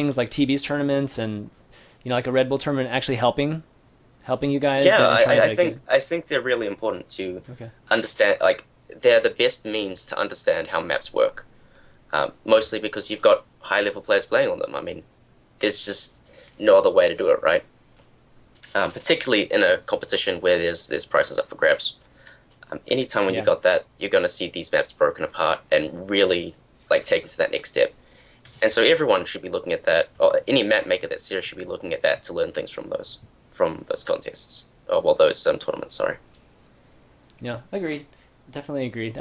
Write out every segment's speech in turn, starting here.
things like TB's tournaments and like a Red Bull tournament actually helping you guys Yeah, and trying to I think they're really important to okay. understand. Like, they're the best means to understand how maps work. Mostly because you've got high level players playing on them. I mean, there's just no other way to do it, right? Particularly in a competition where there's prizes up for grabs. Anytime when you Yeah. got that, you're going to see these maps broken apart and really like taken to that next step. And so everyone should be looking at that, or any map maker that's serious should be looking at that to learn things from those contests. Oh, well, those tournaments. Sorry. Yeah, agreed. Definitely agreed.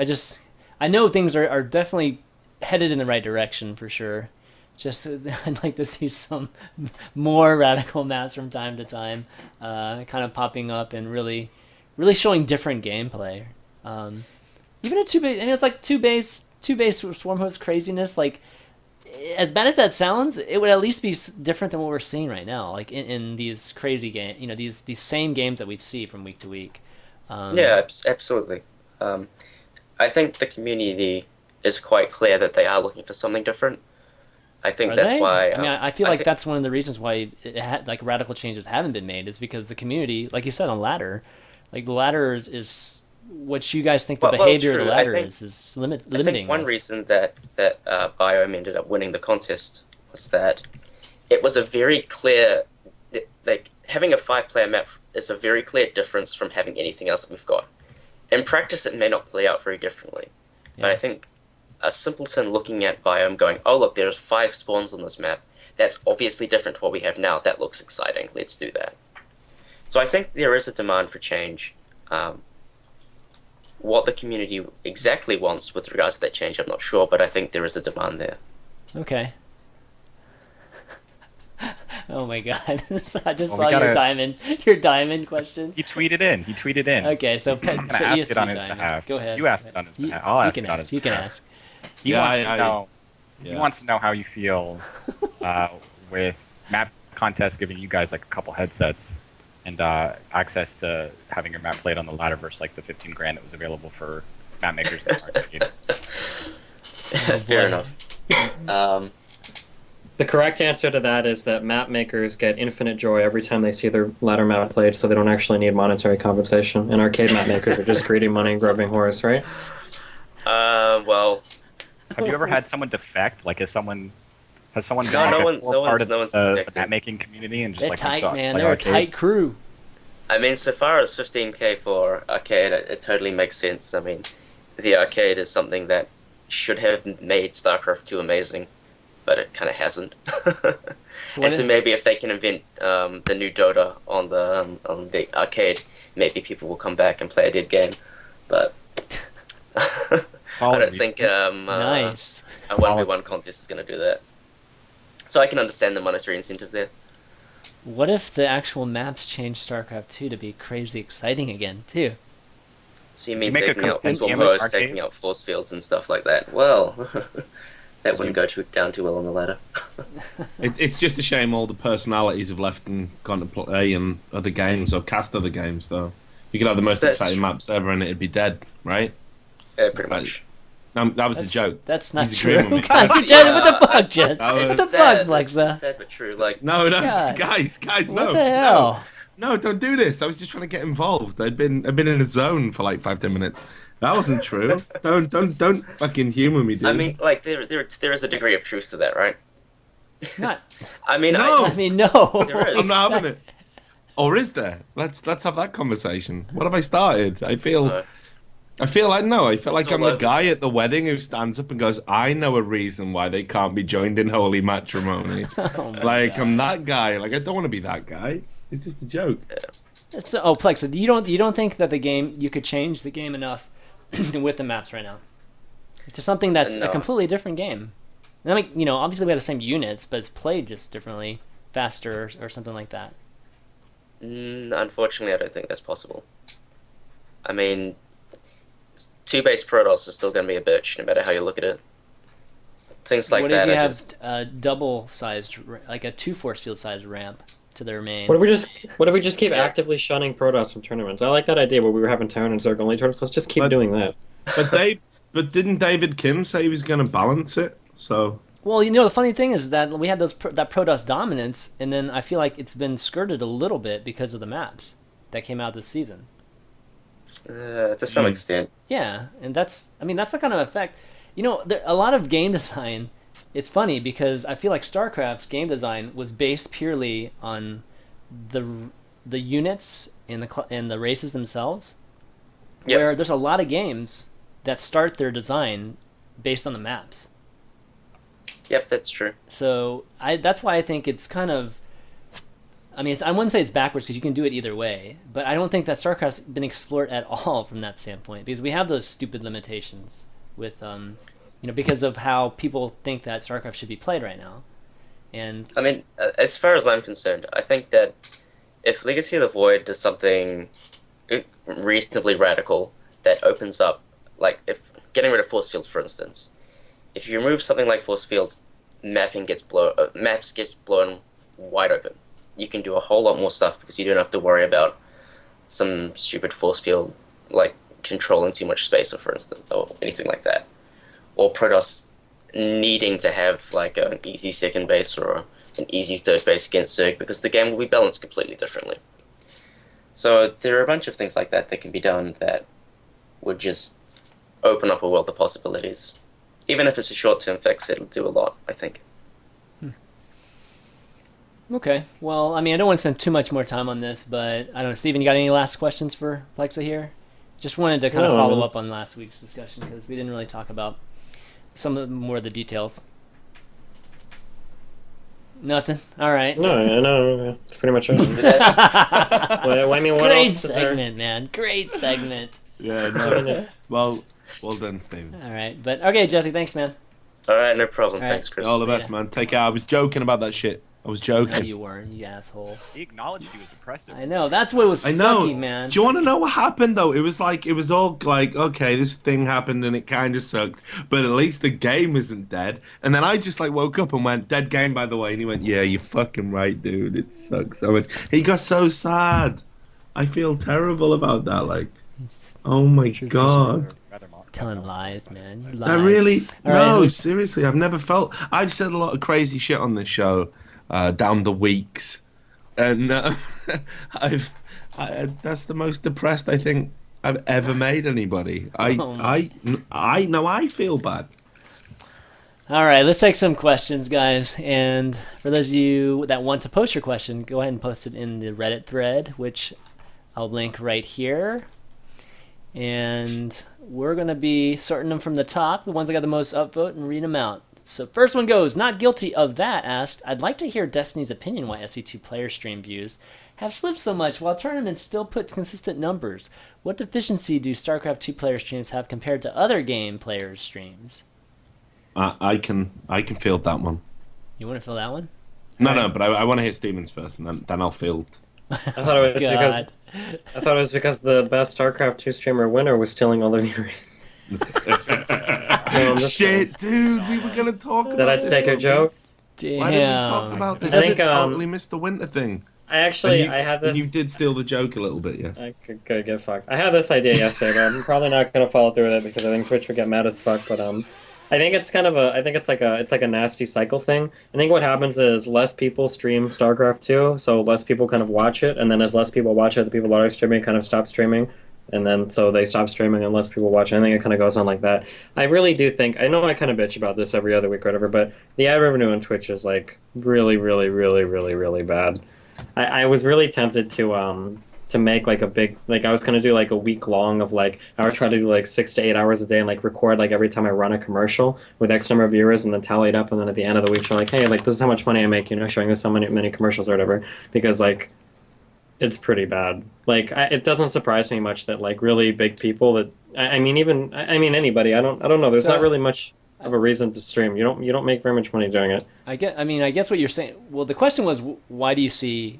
I know things are definitely headed in the right direction for sure. Just I'd like to see some more radical maps from time to time, kind of popping up and really showing different gameplay. Um, Even a two base, and it's like two base swarm host craziness. Like as bad as that sounds, it would at least be different than what we're seeing right now. Like in these crazy game, these same games that we see from week to week. Um, Yeah, absolutely. Um, I think the community is quite clear that they are looking for something different. I think are that's they? why. I mean, I feel I like think, that's one of the reasons why like radical changes haven't been made is because the community, like you said on ladder, like the ladder is what you guys think the well, behavior of the true. ladder is I think limiting one this. reason that Biome ended up winning the contest was that it was a very clear, like having a five-player map is a very clear difference from having anything else that we've got. In practice, it may not play out very differently, but Yeah. I think a simpleton looking at Biome going, "Oh look, there's five spawns on this map. That's obviously different to what we have now. That looks exciting. Let's do that." So I think there is a demand for change. Um, what the community exactly wants with regards to that change, I'm not sure, but I think there is a demand there. Okay. Oh my god. I just Well, we saw your gotta. diamond question. He tweeted in. He tweeted in. Okay, so I'm gonna so ask it ESC on his diamond. behalf. Go ahead. You asked it on his You, behalf. I'll you ask can it on his ask. You can behalf. ask. He Yeah, wants to know. He yeah. wants to know how you feel with map contests giving you guys like a couple headsets and access to having your map played on the ladder versus like the 15 grand that was available for map makers in the arcade. Fair enough. The correct answer to that is that map makers get infinite joy every time they see their ladder map played, so they don't actually need monetary compensation. And arcade map makers are just greedy money grubbing horse, right? Well, Have you ever had someone defect? Like, has someone been No, like no a one- core no part one's- of no one's the defected. map making community and just They're like tight, thought, man. play They're a arcade? tight crew. I mean, so far as 15K for arcade, it totally makes sense. I mean, the arcade is something that should have made StarCraft 2 amazing, but it kind of hasn't. So And so maybe if they can invent the new Dota on the arcade, maybe people will come back and play a dead game. But I don't think nice. a 1v1 contest is going to do that. So I can understand the monetary incentive there. What if the actual maps change StarCraft 2 to be crazy exciting again, too? So you mean make a taking out complete swarm game of hosts, arcade? taking out force fields and stuff like that? Well, that wouldn't go down too well on the ladder. It's just a shame all the personalities have left and gone to play in other games or cast other games, though. You could have the most That's exciting true. maps ever and it'd be dead, right? Yeah, pretty much. That was a joke. That's not He's agreeing true. with me. God, you Yeah, did it with the bug, Jets. that was- What the It's fuck, sad, Lexa? it's sad but true. Like, No, God. guys, What no, the hell? no, don't do this. I was just trying to get involved. I'd been in a zone for like 5-10 minutes. That wasn't true. don't fucking humor me, dude. I mean, like there is a degree of truth to that, right? Not. I mean, No. I mean, no. There is. I'm not having it. Or is there? Let's have that conversation. What have I started? I feel Uh, I feel like no. I feel like It's I'm all the over guy the at the wedding who stands up and goes, "I know a reason why they can't be joined in holy matrimony." Oh my Like God. I'm that guy. Like I don't want to be that guy. It's just a joke. Oh, Plex, you don't think that you could change the game enough with the maps right now to something that's a No. completely different game? I mean, obviously we have the same units, but it's played just differently, faster, or something like that. unfortunately, I don't think that's possible. I mean, two-base Protoss is still going to be a bitch, no matter how you look at it. Things like What that if you are have just... a double-sized, like a 2 force field size ramp to their main? What if we just keep Yeah. actively shunning Protoss from tournaments? I like that idea where we were having Terran and Zerg only tournaments. Let's just keep But- doing that. But didn't David Kim say he was going to balance it? So Well, you know, the funny thing is that we had that Protoss dominance, and then I feel like it's been skirted a little bit because of the maps that came out this season. To some extent. Yeah, and that's the kind of effect. You know, a lot of game design. It's funny because I feel like StarCraft's game design was based purely on the units and the races themselves. Yep. Where there's a lot of games that start their design based on the maps. Yep, that's true. So that's why I think it's kind of. I mean, I wouldn't say it's backwards because you can do it either way, but I don't think that StarCraft's been explored at all from that standpoint because we have those stupid limitations with, because of how people think that StarCraft should be played right now. And I mean, as far as I'm concerned, I think that if Legacy of the Void does something reasonably radical that opens up, like if getting rid of force fields, for instance, if you remove something like force fields, maps gets blown wide open. You can do a whole lot more stuff because you don't have to worry about some stupid force field like controlling too much space, or for instance, or anything like that, or Protoss needing to have like an easy second base or an easy third base against Zerg because the game will be balanced completely differently. So there are a bunch of things like that that can be done that would just open up a world of possibilities. Even if it's a short-term fix, it'll do a lot, I think. Okay, well, I mean, I don't want to spend too much more time on this, but I don't know, Steven, you got any last questions for Plexa here? Just wanted to kind of follow up on last week's discussion because we didn't really talk about some of more of the details. Nothing. All right. No, that's pretty much it. Well, I mean, what Great else is there? segment, man. Great segment. Yeah, no. Well done, Steve. All right, but okay, Jesse, thanks, man. All right, no problem. All right. Thanks, Chris. All the best, man. Take care. I was joking about that shit. I was No, joking. you weren't, you asshole. He acknowledged he was impressive. I know. That's what was I know. sucky, man. Do you want to know what happened though? It was all like, okay, this thing happened and it kind of sucked, but at least the game isn't dead. And then I just like woke up and went, "Dead game, by the way." And he went, "Yeah, you're fucking right, dude. It sucks so much." He got so sad. I feel terrible about that. Like, oh my god. Telling lies, man. You That lies. really All right, no, who's- seriously. I've never felt. I've said a lot of crazy shit on this show down the weeks, and that's the most depressed I think I've ever made anybody. I know I feel bad. All right, let's take some questions, guys. And for those of you that want to post your question, go ahead and post it in the Reddit thread, which I'll link right here. And we're going to be sorting them from the top, the ones that got the most upvote, and read them out. So first one goes, not guilty of that, asked, I'd like to hear Destiny's opinion why SE2 player stream views have slipped so much while tournaments still put consistent numbers. What deficiency do StarCraft 2 player streams have compared to other game players' streams? I can field that one. You want to fill that one? No, but I want to hit Stevens first, and then I'll field. I thought it was because the best StarCraft 2 streamer winner was stealing all the viewers. Shit, dude, we were gonna talk about Did I this. take a joke? Damn. Why didn't we talk about this? I think, We totally missed the winter thing. I had this. And you did steal the joke a little bit, yes. I could get fucked. I had this idea yesterday, but I'm probably not gonna follow through with it because I think Twitch would get mad as fuck. But I think it's kind of it's like a nasty cycle thing. I think what happens is less people stream StarCraft 2, so less people kind of watch it, and then as less people watch it, the people that are streaming kind of stop streaming, and then so they stop streaming and less people watch it. I think it kind of goes on like that. I really do think, I know I kind of bitch about this every other week or whatever, but the ad revenue on Twitch is like really, really, really, really, really bad. I was really tempted to make like a big, like I was gonna do like a week long of like, I would try to do like 6 to 8 hours a day and like record like every time I run a commercial with X number of viewers and then tally it up, and then at the end of the week show like, hey, like this is how much money I make, showing this so many commercials or whatever, because like it's pretty bad. Like it doesn't surprise me much that like really big people that I mean anybody, I don't know, there's not really much of a reason to stream. You don't make very much money doing it. I guess what you're saying. Well, the question was, why do you see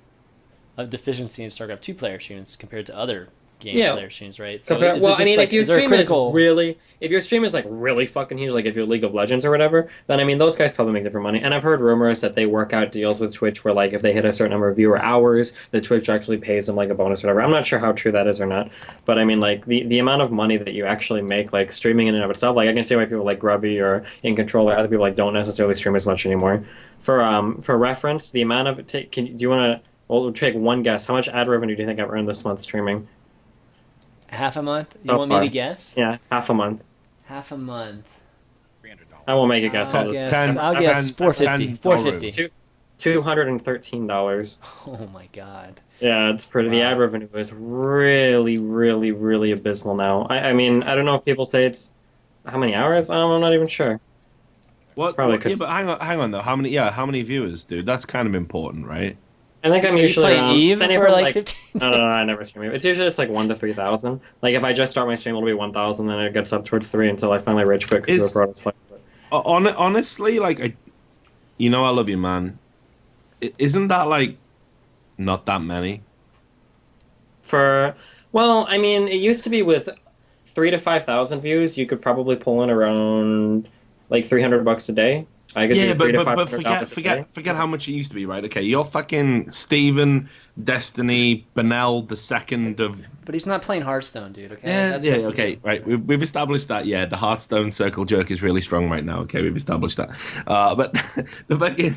a deficiency in StarCraft 2 player streams compared to other game Yeah. player streams, right? So Compare, is it well, I just, mean, like, if your is there a stream critical? is really, if your stream is like really fucking huge, like if you're League of Legends or whatever, then I mean, those guys probably make different money. And I've heard rumors that they work out deals with Twitch where like if they hit a certain number of viewer hours, the Twitch actually pays them like a bonus or whatever. I'm not sure how true that is or not, but I mean, like the amount of money that you actually make, like streaming in and of itself, like I can see why people like Grubby or In Control or other people like don't necessarily stream as much anymore. For reference, the amount of do you want to? Well, we'll take one guess. How much ad revenue do you think I've earned this month streaming? Half a month? You So want far. me to guess? Yeah, half a month. Half a month. $300. I won't make a guess. I'll I'll just guess. I'll guess 450. 450. $213. Oh my god. Yeah, it's pretty. The Wow. ad revenue is really, really, really abysmal now. I mean, I don't know if people say it's how many hours. I'm not even sure. What? Probably Yeah, 'cause- but hang on though. How many? Yeah, how many viewers, dude? That's kind of important, right? I think I'm Are you usually playing around. Eve anything for from, like 15? No, I never stream Eve. It's like 1 to 3,000. Like if I just start my stream, it'll be 1,000, then it gets up towards 3 until I finally rage quit because Is- of a Honestly, like I love you, man. Isn't that like not that many? Well, I mean, it used to be with 3 to 5,000 views, you could probably pull in around like $300 a day. I could Yeah, do 3 to but 500 a day. forget how much it used to be, right? Okay, you're fucking Steven, Destiny, Benel, the second of. But he's not playing Hearthstone, dude. Okay. Yeah, That's yeah, the okay, thing. right. We've established that. Yeah, the Hearthstone circle jerk is really strong right now. Okay, we've established that. But the fucking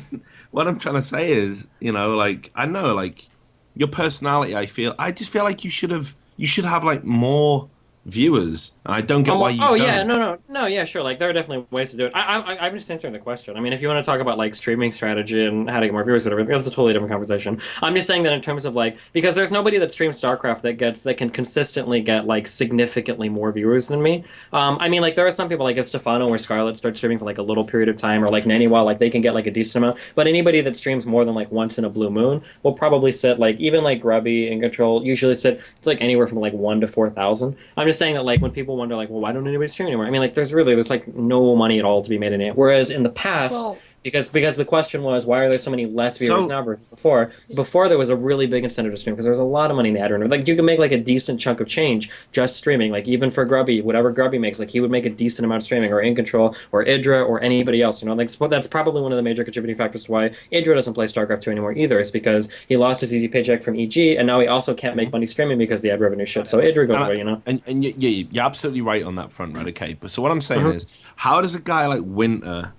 what I'm trying to say is, like I know, like your personality. I just feel like you should have like more viewers. And I don't get why you. Oh don't. yeah, no, yeah, sure. Like there are definitely ways to do it. I'm just answering the question. I mean, if you want to talk about like streaming strategy and how to get more viewers, whatever, that's a totally different conversation. I'm just saying that in terms of like because there's nobody that streams StarCraft that can consistently get like significantly more viewers than me. I mean, like there are some people like if Stefano or Scarlet start streaming for like a little period of time, or like Naniwa, like they can get like a decent amount. But anybody that streams more than like once in a blue moon will probably sit like even like Grubby and Control usually sit it's like anywhere from like 1 to 4,000. I'm just saying that like when people wonder like, well, why don't anybody stream anymore? I mean, like there's like no money at all to be made in it. Whereas in the past, Well, because the question was why are there so many less viewers So- now versus before? Before there was a really big incentive to stream because there was a lot of money in the ad revenue. Like you could make like a decent chunk of change just streaming. Like even for Grubby, whatever Grubby makes, like he would make a decent amount streaming, or In Control, or Idra, or anybody else. You know, like that's probably one of the major contributing factors to why Idra doesn't play StarCraft 2 anymore either. Is because he lost his easy paycheck from EG, and now he also can't make money streaming because the ad revenue shit. So Idra goes away, you know. And you're absolutely right on that front, right? Okay, but so what I'm saying Mhm. is, how does a guy like Winter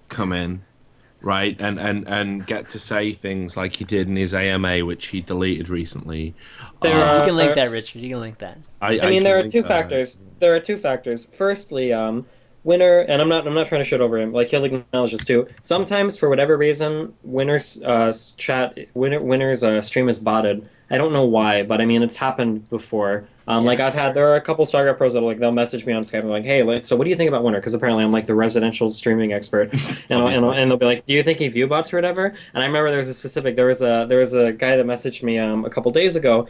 come in, right, and get to say things like he did in his AMA, which he deleted recently? There you are- can link that, Richard. You can link that. I mean, there are can two link that. factors. There are two factors. Firstly, Winner, and I'm not trying to shit over him. Like he'll acknowledge this too. Sometimes, for whatever reason, Winner's stream is botted. I don't know why, but I mean it's happened before. Like there are a couple StarCraft pros that they'll message me on Skype and like, hey, like, so what do you think about Winner? Because apparently I'm like the residential streaming expert, and they'll be like, do you think he view bots or whatever? And I remember there was a guy that messaged me a couple days ago.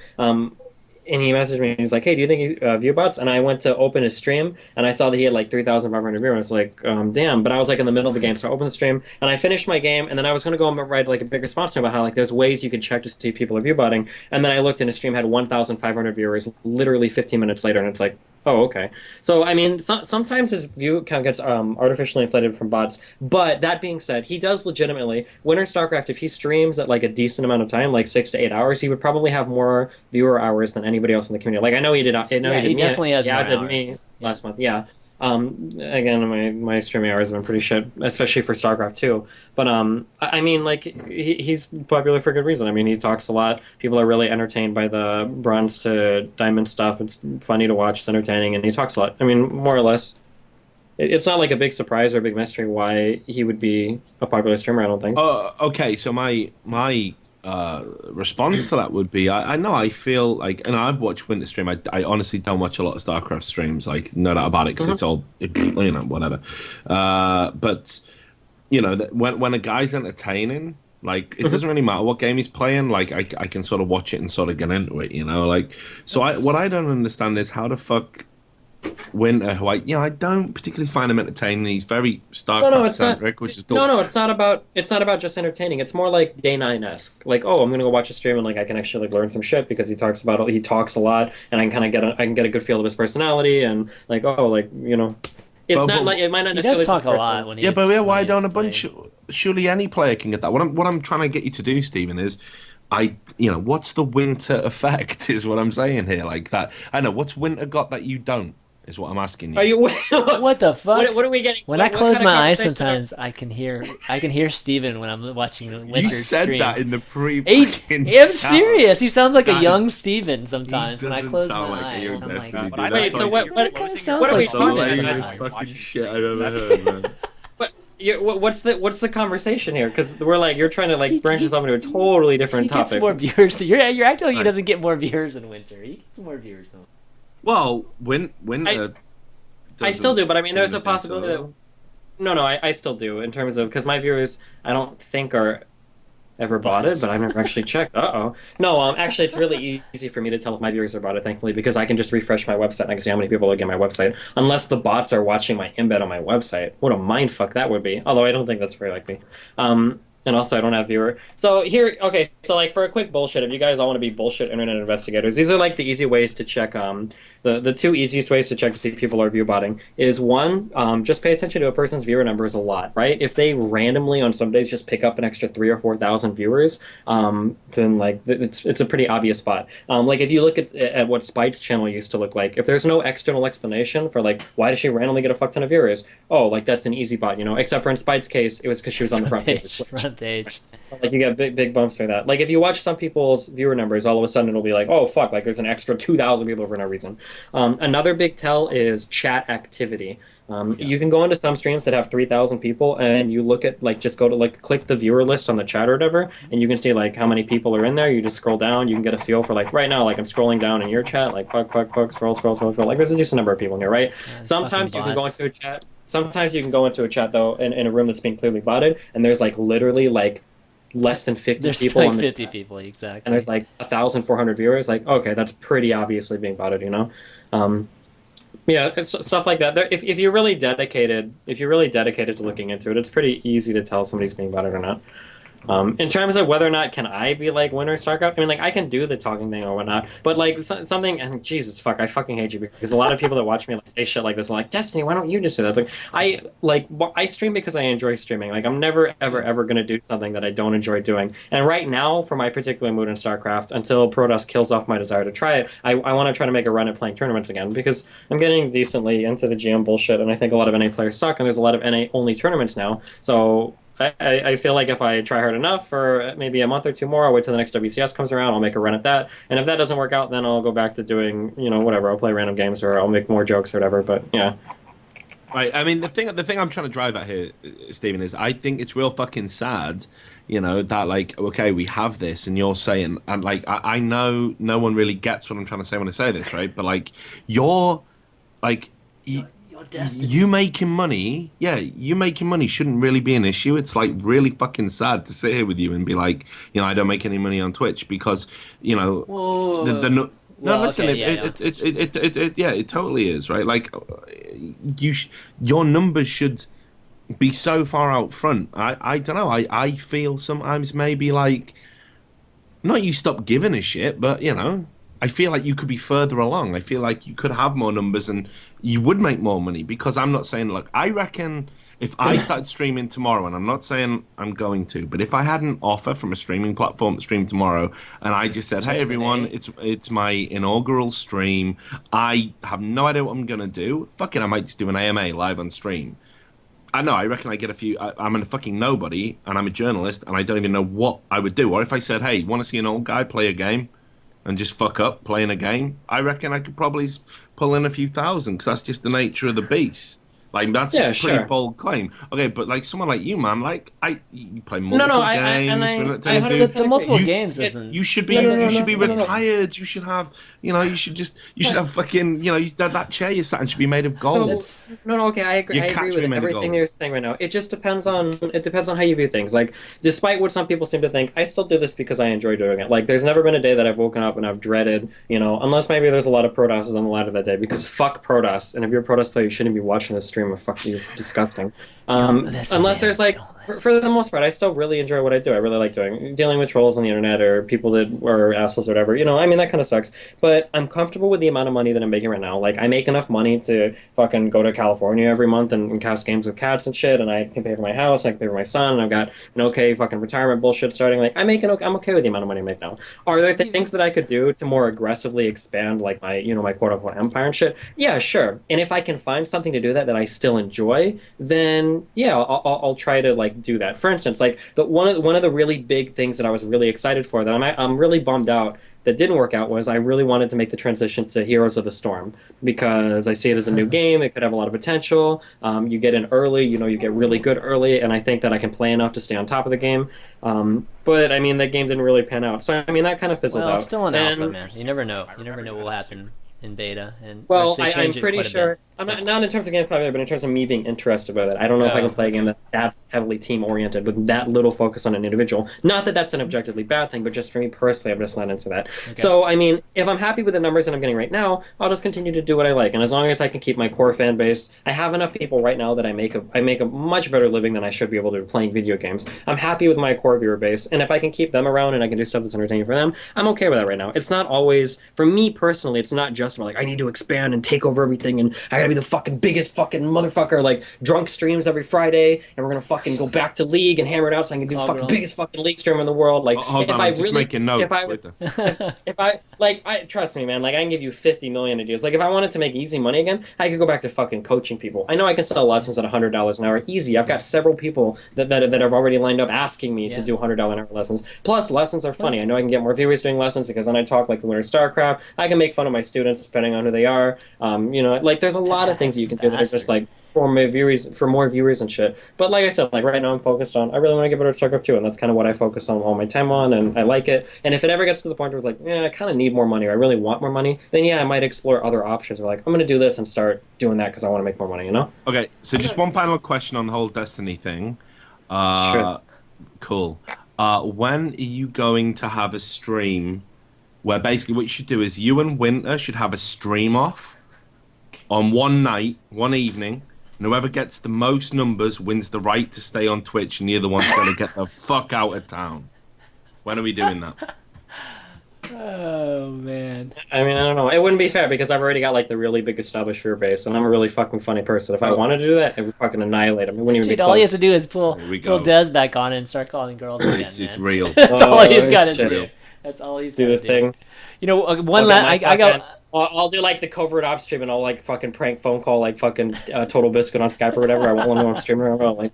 And he messaged me and he's like, hey, do you think he view bots? And I went to open his stream and I saw that he had like 3,500 viewers. I was like, damn. But I was like in the middle of the game, so I opened the stream and I finished my game, and then I was going to go and write like a big response to him about how like there's ways you can check to see if people are view botting. And then I looked and his stream had 1,500 viewers literally 15 minutes later, and it's like, oh, okay. So, I mean, sometimes his view count gets artificially inflated from bots. But that being said, he does legitimately, Winter StarCraft, if he streams at like a decent amount of time, like 6 to 8 hours, he would probably have more viewer hours than anybody else in the community. Like, I know he did. He definitely has more did hours. me last month. Yeah. Again, my streaming hours have been pretty shit, especially for StarCraft 2. But I mean, like he's popular for good reason. I mean, he talks a lot. People are really entertained by the bronze to diamond stuff. It's funny to watch. It's entertaining, and he talks a lot. I mean, more or less, it's not like a big surprise or a big mystery why he would be a popular streamer. I don't think. Okay, so my response to that would be I know I feel like, and I've watched Winter stream. I honestly don't watch a lot of StarCraft streams, like no doubt about it, because it's all whatever. But when a guy's entertaining, like it doesn't really matter what game he's playing. Like I can sort of watch it and sort of get into it, like. So what I don't understand is how the fuck Winter, who I don't particularly find him entertaining. He's very No, StarCraft it's not. centric, which is cool. No, it's not about just entertaining. It's more like Day 9-esque. Like, oh, I'm gonna go watch a stream and like I can actually like learn some shit because he talks a lot and I can kind of I can get a good feel of his personality and like oh like it's not like it might not He necessarily does talk be a personal. lot when Yeah, but yeah, when why he's don't a playing. bunch? Surely any player can get that. What I'm trying to get you to do, Stephen, is what's the winter effect? Is what I'm saying here. Like that. I know what's winter got that you don't. Is what I'm asking Are you. you What the fuck? what are we getting? When I What close kind of my eyes, conversation sometimes I can hear Steven when I'm watching You Winter's said stream. that in the He, pre-fucking I'm chat. serious. He sounds like a That is- young Steven He sometimes. When I doesn't close sound my like a eyes, young I'm like, Destiny, But dude. I Wait, feel so like what- you're what- kinda closing sounds what are your we eyes That's the talking and about? lamest watching fucking shit I've ever Netflix. heard, man. But what's the conversation here? Because we're like you're trying to like branch this off into a totally he different gets topic. more viewers. You're acting like he Right. doesn't get more viewers in Winter. He gets more viewers though. Well, winter. I still do, but I mean, seem there's to a think possibility so. that no, I still do in terms of because my viewers I don't think are ever bought it, but I've never actually checked. Uh-oh. No, actually, it's really easy for me to tell if my viewers are bought it, thankfully, because I can just refresh my website and I can see how many people look at my website. Unless the bots are watching my embed on my website. What a mind fuck that would be. Although I don't think that's very likely. And also, I don't have viewer. So here, okay, so like for a quick bullshit, if you guys all want to be bullshit internet investigators, these are like the easy ways to check. The two easiest ways to check to see if people are view botting is one, just pay attention to a person's viewer numbers a lot, right? If they randomly on some days just pick up an extra 3 or 4 thousand viewers, then like it's a pretty obvious spot. Like if you look at what Spite's channel used to look like, if there's no external explanation for like why does she randomly get a fuck ton of viewers, oh like that's an easy bot, Except for in Spite's case, it was because she was on the front page of Twitch. Front page. Like you get big bumps for that. Like if you watch some people's viewer numbers, all of a sudden it'll be like, oh fuck, like there's an extra 2,000 people for no reason. Another big tell is chat activity. You can go into some streams that have 3,000 people, and you look at like just go to like click the viewer list on the chat or whatever, and you can see like how many people are in there. You just scroll down, you can get a feel for like right now, like I'm scrolling down in your chat, like fuck, scroll. Like there's a decent number of people in here, right? Sometimes you can go into a chat. Sometimes you can go into a chat though in a room that's being clearly botted, and there's like literally like less than 50 There's people like on the 50 chat. people exactly. And there's like 1,400 viewers. Like, okay, that's pretty obviously being botted. Yeah, it's stuff like that. If you're really dedicated, to looking into it, it's pretty easy to tell if somebody's being botted or not. In terms of whether or not can I be like winner StarCraft, I mean, like I can do the talking thing or whatnot, but like something, and Jesus fuck, I fucking hate you because a lot of people that watch me like say shit like this, are like Destiny, why don't you just do that? I stream because I enjoy streaming. Like I'm never ever gonna do something that I don't enjoy doing. And right now, for my particular mood in StarCraft, until Protoss kills off my desire to try it, I want to try to make a run at playing tournaments again because I'm getting decently into the GM bullshit, and I think a lot of NA players suck, and there's a lot of NA only tournaments now, so. I feel like if I try hard enough for maybe a month or two more, I'll wait till the next WCS comes around, I'll make a run at that. And if that doesn't work out, then I'll go back to doing, whatever. I'll play random games or I'll make more jokes or whatever. But yeah. Right. I mean, the thing I'm trying to drive at here, Stephen, is I think it's real fucking sad, that like, okay, we have this, and you're saying, and like, I know no one really gets what I'm trying to say when I say this, right? But like, you're like. You making money, you making money shouldn't really be an issue. It's like really fucking sad to sit here with you and be like, I don't make any money on Twitch because, Whoa. no, Well, listen, okay, yeah, it totally is, right? Like, your numbers should be so far out front. I don't know. I feel sometimes maybe like, not you stop giving a shit, but I feel like you could be further along. I feel like you could have more numbers and you would make more money because I'm not saying, look, I reckon if I started streaming tomorrow, and I'm not saying I'm going to, but if I had an offer from a streaming platform to stream tomorrow and I just said, hey, everyone, it's my inaugural stream. I have no idea what I'm going to do. Fuck it, I might just do an AMA live on stream. I know, I reckon I get a few. I'm a fucking nobody and I'm a journalist and I don't even know what I would do. Or if I said, hey, want to see an old guy play a game? And just fuck up playing a game, I reckon I could probably pull in a few thousand because that's just the nature of the beast. Like that's Yeah, a pretty sure. bold claim. Okay, but like someone like you, man, like you play No, no, multiple games. We're not I telling dude, 100% The agree. multiple you games It's isn't. no, no, you no, should no, be no, no, no. retired. You should have you should have fucking that chair you're sat in should be made of gold. So That's no, no, okay, Your I agree cat should with be made of everything gold. you're saying right now. It depends on how you view things. Like, despite what some people seem to think, I still do this because I enjoy doing it. Like, there's never been a day that I've woken up and I've dreaded, unless maybe there's a lot of Protosses on the ladder that day. Because fuck Protoss, and if you're a Protoss player, you shouldn't be watching this stream. Of fuck you, disgusting. don't listen to Unless him. there's like. Don't listen. For the most part, I still really enjoy what I do. I really like dealing with trolls on the internet or people that are assholes or whatever. I mean, that kind of sucks. But I'm comfortable with the amount of money that I'm making right now. Like, I make enough money to fucking go to California every month and cast games with cats and shit. And I can pay for my house. I can pay for my son. And I've got an okay fucking retirement bullshit starting. Like, I'm okay with the amount of money I make now. Are there things that I could do to more aggressively expand like my quote unquote empire and shit? Yeah, sure. And if I can find something to do that I still enjoy, then yeah, I'll try to like do that. For instance, like one of the really big things that I was really excited for that I'm really bummed out that didn't work out was I really wanted to make the transition to Heroes of the Storm because I see it as a new game. It could have a lot of potential. You get in early, you get really good early, and I think that I can play enough to stay on top of the game. But I mean, that game didn't really pan out. So I mean, that kind of fizzled Well, it's out. still an alpha, And man. You never know. You never know what will happen in beta, and or well, if they I'm change it pretty quite a sure. bit. I'm not in terms of games popular, but in terms of me being interested about it. I don't know if I Oh, can play a game okay. that's heavily team oriented with that little focus on an individual. Not that that's an objectively bad thing, but just for me personally, I'm just not into that. Okay. So, I mean, if I'm happy with the numbers that I'm getting right now, I'll just continue to do what I like. And as long as I can keep my core fan base, I have enough people right now that I make a much better living than I should be able to playing video games. I'm happy with my core viewer base, and if I can keep them around and I can do stuff that's entertaining for them, I'm okay with that right now. It's not always for me personally. It's not just about like I need to expand and take over everything, and I gotta be the fucking biggest fucking motherfucker. Like drunk streams every Friday, and we're gonna fucking go back to League and hammer it out so I can be the All fucking girls. biggest fucking League streamer in the world. Like Hold if on, I I'm just really, making if notes. I Wait was, there. if I like, I trust me, man. Like I can give you 50 million ideas. Like if I wanted to make easy money again, I could go back to fucking coaching people. I know I can sell lessons at $100 an hour, easy. I've got several people that have already lined up asking me to Yeah. do $100 an hour lessons. Plus, lessons are funny. I know I can get more viewers doing lessons because then I talk like the winner of StarCraft. I can make fun of my students depending on who they are. Like there's a lot of things that you can do that are just like for more viewers and shit. But like I said, like right now I'm focused on I really want to get better at StarCraft 2, and that's kind of what I focus on all my time on, and I like it. And if it ever gets to the point where it's like, yeah, I kind of need more money, or I really want more money, then yeah, I might explore other options. Or like, I'm gonna do this and start doing that because I want to make more money, you know? Okay, so just one final question on the whole Destiny thing. Sure. Cool. When are you going to have a stream where basically what you should do is you and Winter should have a stream off on one night, one evening, and whoever gets the most numbers wins the right to stay on Twitch, and the other one's going to get the fuck out of town. When are we doing that? Oh man. I mean, I don't know. It wouldn't be fair because I've already got like the really big established viewer base, and I'm a really fucking funny person. If I Oh. wanted to do that, it would fucking annihilate him. It wouldn't even Dude, be all he has to close. do is pull Here we pull go. Des back on and start calling girls again, This is man. real. That's all he's Oh, got to shit. do. That's all he's Do got the to do. thing. You know, one I'll last. get my I got. fucking- I'll do like the covert ops stream, and I'll like fucking prank phone call like fucking Total Biscuit on Skype or whatever. I won't let him on stream or whatever. Like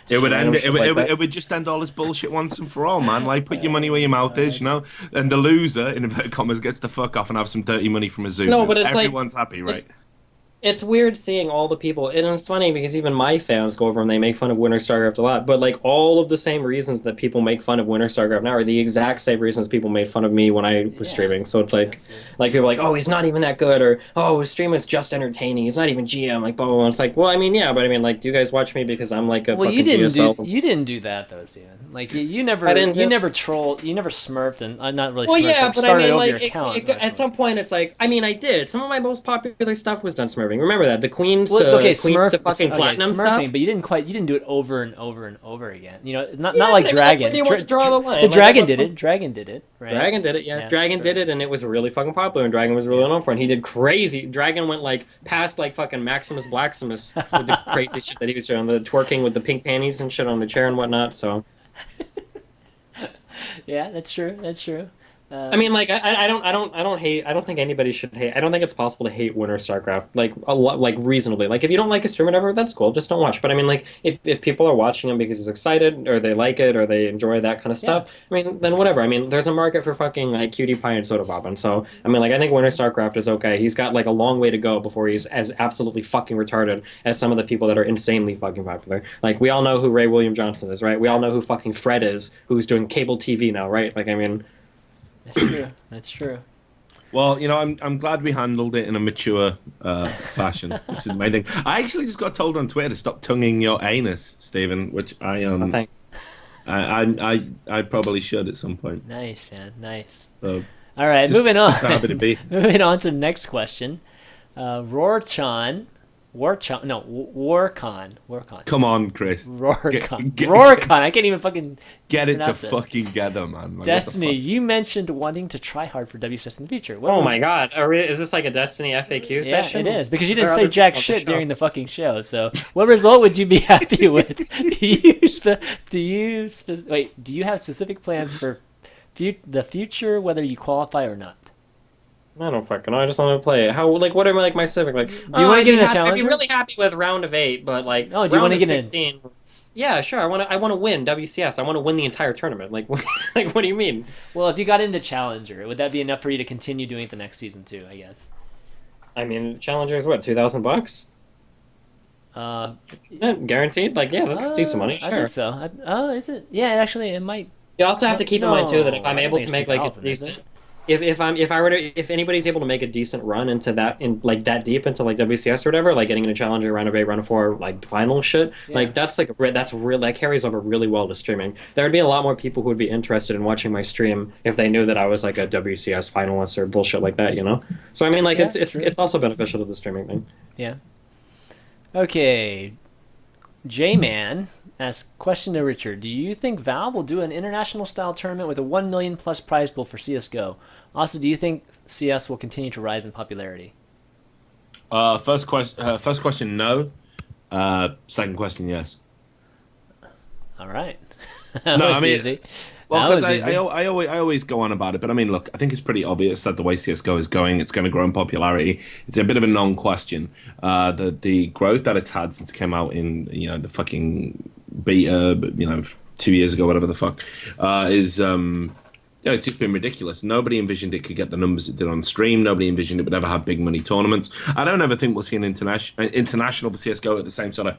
It would end. shit like that. It would just end all this bullshit once and for all, man. Like, put your money where your mouth is, you know. And the loser, in inverted commas, gets to fuck off and have some dirty money from a zoo. No, but it's like- everyone's happy, right? It's weird seeing all the people, and it's funny because even my fans go over and they make fun of Winter StarCraft a lot. But like all of the same reasons that people make fun of Winter StarCraft now are the exact same reasons people made fun of me when I was Yeah. streaming. So it's like people are like, oh, he's not even that good, or oh, his stream is just entertaining. He's not even GM, like blah blah blah. It's like, well, I mean, yeah, but I mean, like, do you guys watch me because I'm like a Well, fucking you didn't GSL? do. You didn't do that though, Steven. Like you never. I didn't You do- never trolled. You never smurfed and not really. Well, smurfed, yeah, but but I started mean, over like, your account. at some point, it's like, I mean, I did. Some of my most popular stuff was done smurfing. Remember that? The Queens Well, okay, Queens to Smurf, fucking okay, platinum Smurfing, stuff. but you didn't do it over and over and over again. You know, not Yeah, like but I mean, like, Dragon. where do you want to draw the line? The Like, Dragon what- did it. Dragon did it. Right? Dragon did it, yeah. Yeah, Dragon sure. did it, and it was really fucking popular, and Dragon was really known for it. And he did crazy. Dragon went like past like fucking Maximus Blaximus with the crazy shit that he was doing, the twerking with the pink panties and shit on the chair and whatnot. So Yeah, that's true. That's true. I mean, like, I don't hate. I don't think anybody should hate. I don't think it's possible to hate Winter StarCraft like a lot, like reasonably. Like, if you don't like a stream or whatever, that's cool. Just don't watch. But I mean, like, if people are watching him because he's excited or they like it or they enjoy that kind of Yeah. stuff, I mean, then whatever. I mean, there's a market for fucking like Cutie Pie and Soda Pop, and so I mean, like, I think Winter StarCraft is okay. He's got like a long way to go before he's as absolutely fucking retarded as some of the people that are insanely fucking popular. Like, we all know who Ray William Johnson is, right? We all know who fucking Fred is, who's doing cable TV now, right? Like, I mean. That's true. That's true. Well, I'm glad we handled it in a mature fashion, which is the main thing. I actually just got told on Twitter to stop tonguing your anus, Stephen, which Oh, thanks. I probably should at some point. Nice, man. Nice. So All right, moving on. just happy to be. Moving on to the next question. Warcon. Come on, Chris. Roarcon. Get- Roarcon. I can't even fucking Get it to pronounce this. fucking together, man. Like, what the Destiny, fuck? you mentioned wanting to try hard for WCS in the future. What Oh was- my god, is this like a Destiny FAQ Yeah, session? it is because you There didn't are say other jack people on the shit show. during the fucking show. So, what result would you be happy with? Do you have specific plans for the future, whether you qualify or not? I don't fucking know. I just want to play it. How what am I like my civic like? Do you wanna get in a I'd be challenger? really happy with round of 8, but like Oh, do you round wanna of get in? 16. Yeah, sure. I want to win WCS. I want to win the entire tournament. Like like what do you mean? Well, if you got into Challenger, would that be enough for you to continue doing it the next season too? I guess. I mean, Challenger is what, $2,000? Isn't it guaranteed? Like, yeah, that's decent money. I Sure. think so. Is it? Yeah, actually, it might. You also have to keep in mind too that if No, I'm I don't able think to make it's like a 2,000, is decent, it? if anybody's able to make a decent run into that in like that deep into like WCS or whatever, like getting into Challenger, round of 8, round of 4, like final shit, Yeah. like that's like that's real, that carries over really well to streaming. There would be a lot more people who would be interested in watching my stream if they knew that I was like a WCS finalist or bullshit like that, you know. So I mean, like Yeah, it's true. it's also beneficial to the streaming thing. Yeah. Okay. J-Man asks, question to Richard. Do you think Valve will do an international style tournament with a 1 million plus prize pool for CSGO? Also, do you think CS will continue to rise in popularity? First question, no. Second question, yes. All right. No, That was I mean, easy. Well, That because was easy. I always go on about it, but I mean, look, I think it's pretty obvious that the way CS:GO is going, it's going to grow in popularity. It's a bit of a non-question. The growth that it's had since it came out in the fucking beta, 2 years ago, whatever the fuck, is it's just been ridiculous. Nobody envisioned it could get the numbers it did on stream. Nobody envisioned it would ever have big money tournaments. I don't ever think we'll see an international for CS:GO at the same sort of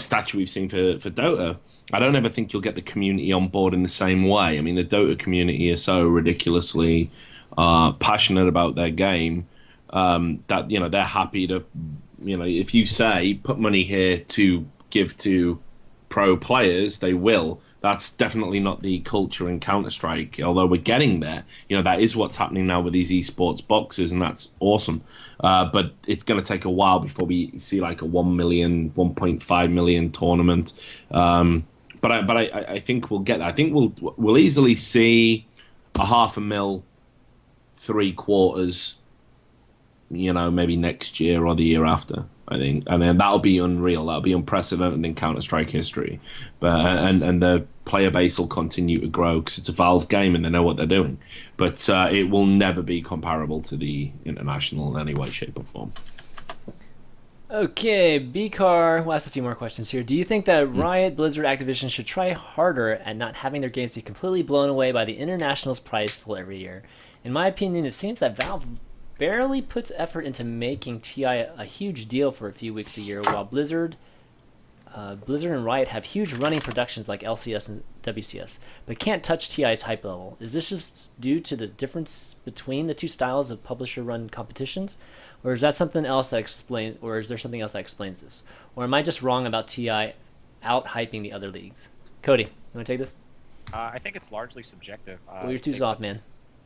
stature we've seen for Dota. I don't ever think you'll get the community on board in the same way. I mean, the Dota community is so ridiculously passionate about their game that they're happy to, if you say put money here to give to pro players, they will. That's definitely not the culture in Counter-Strike, although we're getting there. That is what's happening now with these esports boxes, and that's awesome. But it's going to take a while before we see like a 1 million, 1.5 million tournament. But I think we'll get there. I think we'll easily see a 500,000, 3/4, maybe next year or the year after. I think, and then that'll be unreal. That'll be unprecedented in Counter-Strike history. But and the player base will continue to grow because it's a Valve game and they know what they're doing. But it will never be comparable to the international in any way, shape, or form. Okay, B-Car, we'll ask a few more questions here. Do you think that Riot, Blizzard, Activision should try harder at not having their games be completely blown away by the Internationals prize pool every year? In my opinion, it seems that Valve barely puts effort into making TI a huge deal for a few weeks a year, while Blizzard and Riot have huge running productions like LCS and WCS, but can't touch TI's hype level. Is this just due to the difference between the two styles of publisher-run competitions? Or is there something else that explains this? Or am I just wrong about TI out-hyping the other leagues? Cody, you want to take this? I think it's largely subjective. Well, you're too soft, man.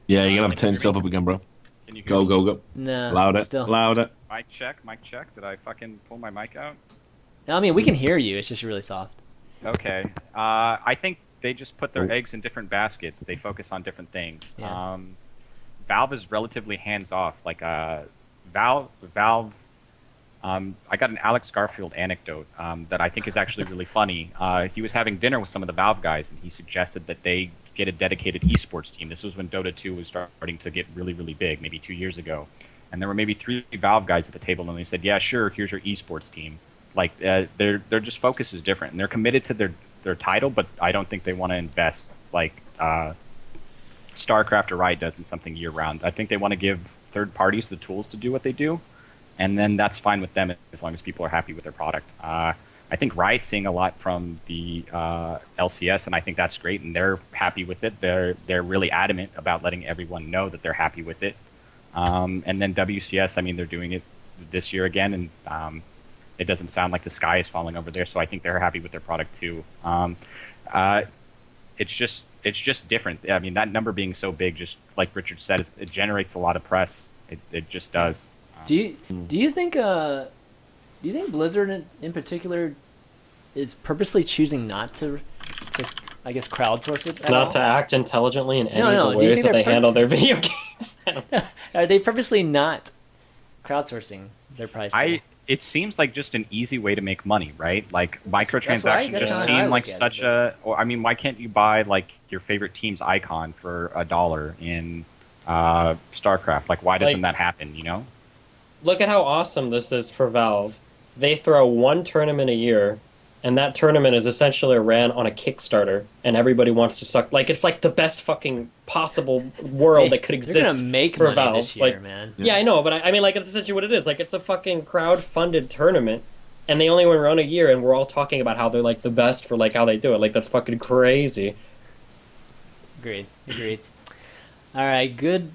Yeah, you're gonna have to turn yourself up again, bro. Can you hear Go, me? go, go. No, Louder, still. louder. Mic check. Did I fucking pull my mic out? I mean, we can hear you. It's just really soft. Okay. I think they just put their eggs in different baskets. They focus on different things. Yeah. Valve is relatively hands-off. Like Valve I got an Alex Garfield anecdote that I think is actually really funny. He was having dinner with some of the Valve guys, and he suggested that they get a dedicated esports team. This was when Dota 2 was starting to get really, really big, maybe 2 years ago. And there were maybe 3 Valve guys at the table, and they said, "Yeah, sure, here's your esports team." Like their just focus is different, and they're committed to their title, but I don't think they want to invest like StarCraft or Riot does in something year round. I think they want to give third parties the tools to do what they do, and then that's fine with them as long as people are happy with their product. I think Riot's seeing a lot from the LCS, and I think that's great, and they're happy with it. They're really adamant about letting everyone know that they're happy with it. And then WCS, I mean, they're doing it this year again, and it doesn't sound like the sky is falling over there, so I think they're happy with their product too. It's just different. I mean, that number being so big, just like Richard said, it generates a lot of press. It just does. Do you think Blizzard in particular is purposely choosing not to I guess crowdsource it at all? Not to act intelligently in any No, of do the you ways think that they they're handle their video games. Are they purposely not crowdsourcing their price pool? It seems like just an easy way to make money, right? Like microtransactions right. That's just how I seem like look at such it, a. Or, I mean, why can't you buy like your favorite team's icon for $1 in StarCraft? Like, why doesn't that happen? You know? Look at how awesome this is for Valve. They throw one tournament a year, and that tournament is essentially ran on a Kickstarter, and everybody wants to suck. Like, it's like the best fucking possible world that could exist They're gonna make for money Valve. this year, Like, man. yeah, I know, but I mean, like, it's essentially what it is. Like, it's a fucking crowd-funded tournament, and they only run a year, and we're all talking about how they're, like, the best for, like, how they do it. Like, that's fucking crazy. Agreed. All right, good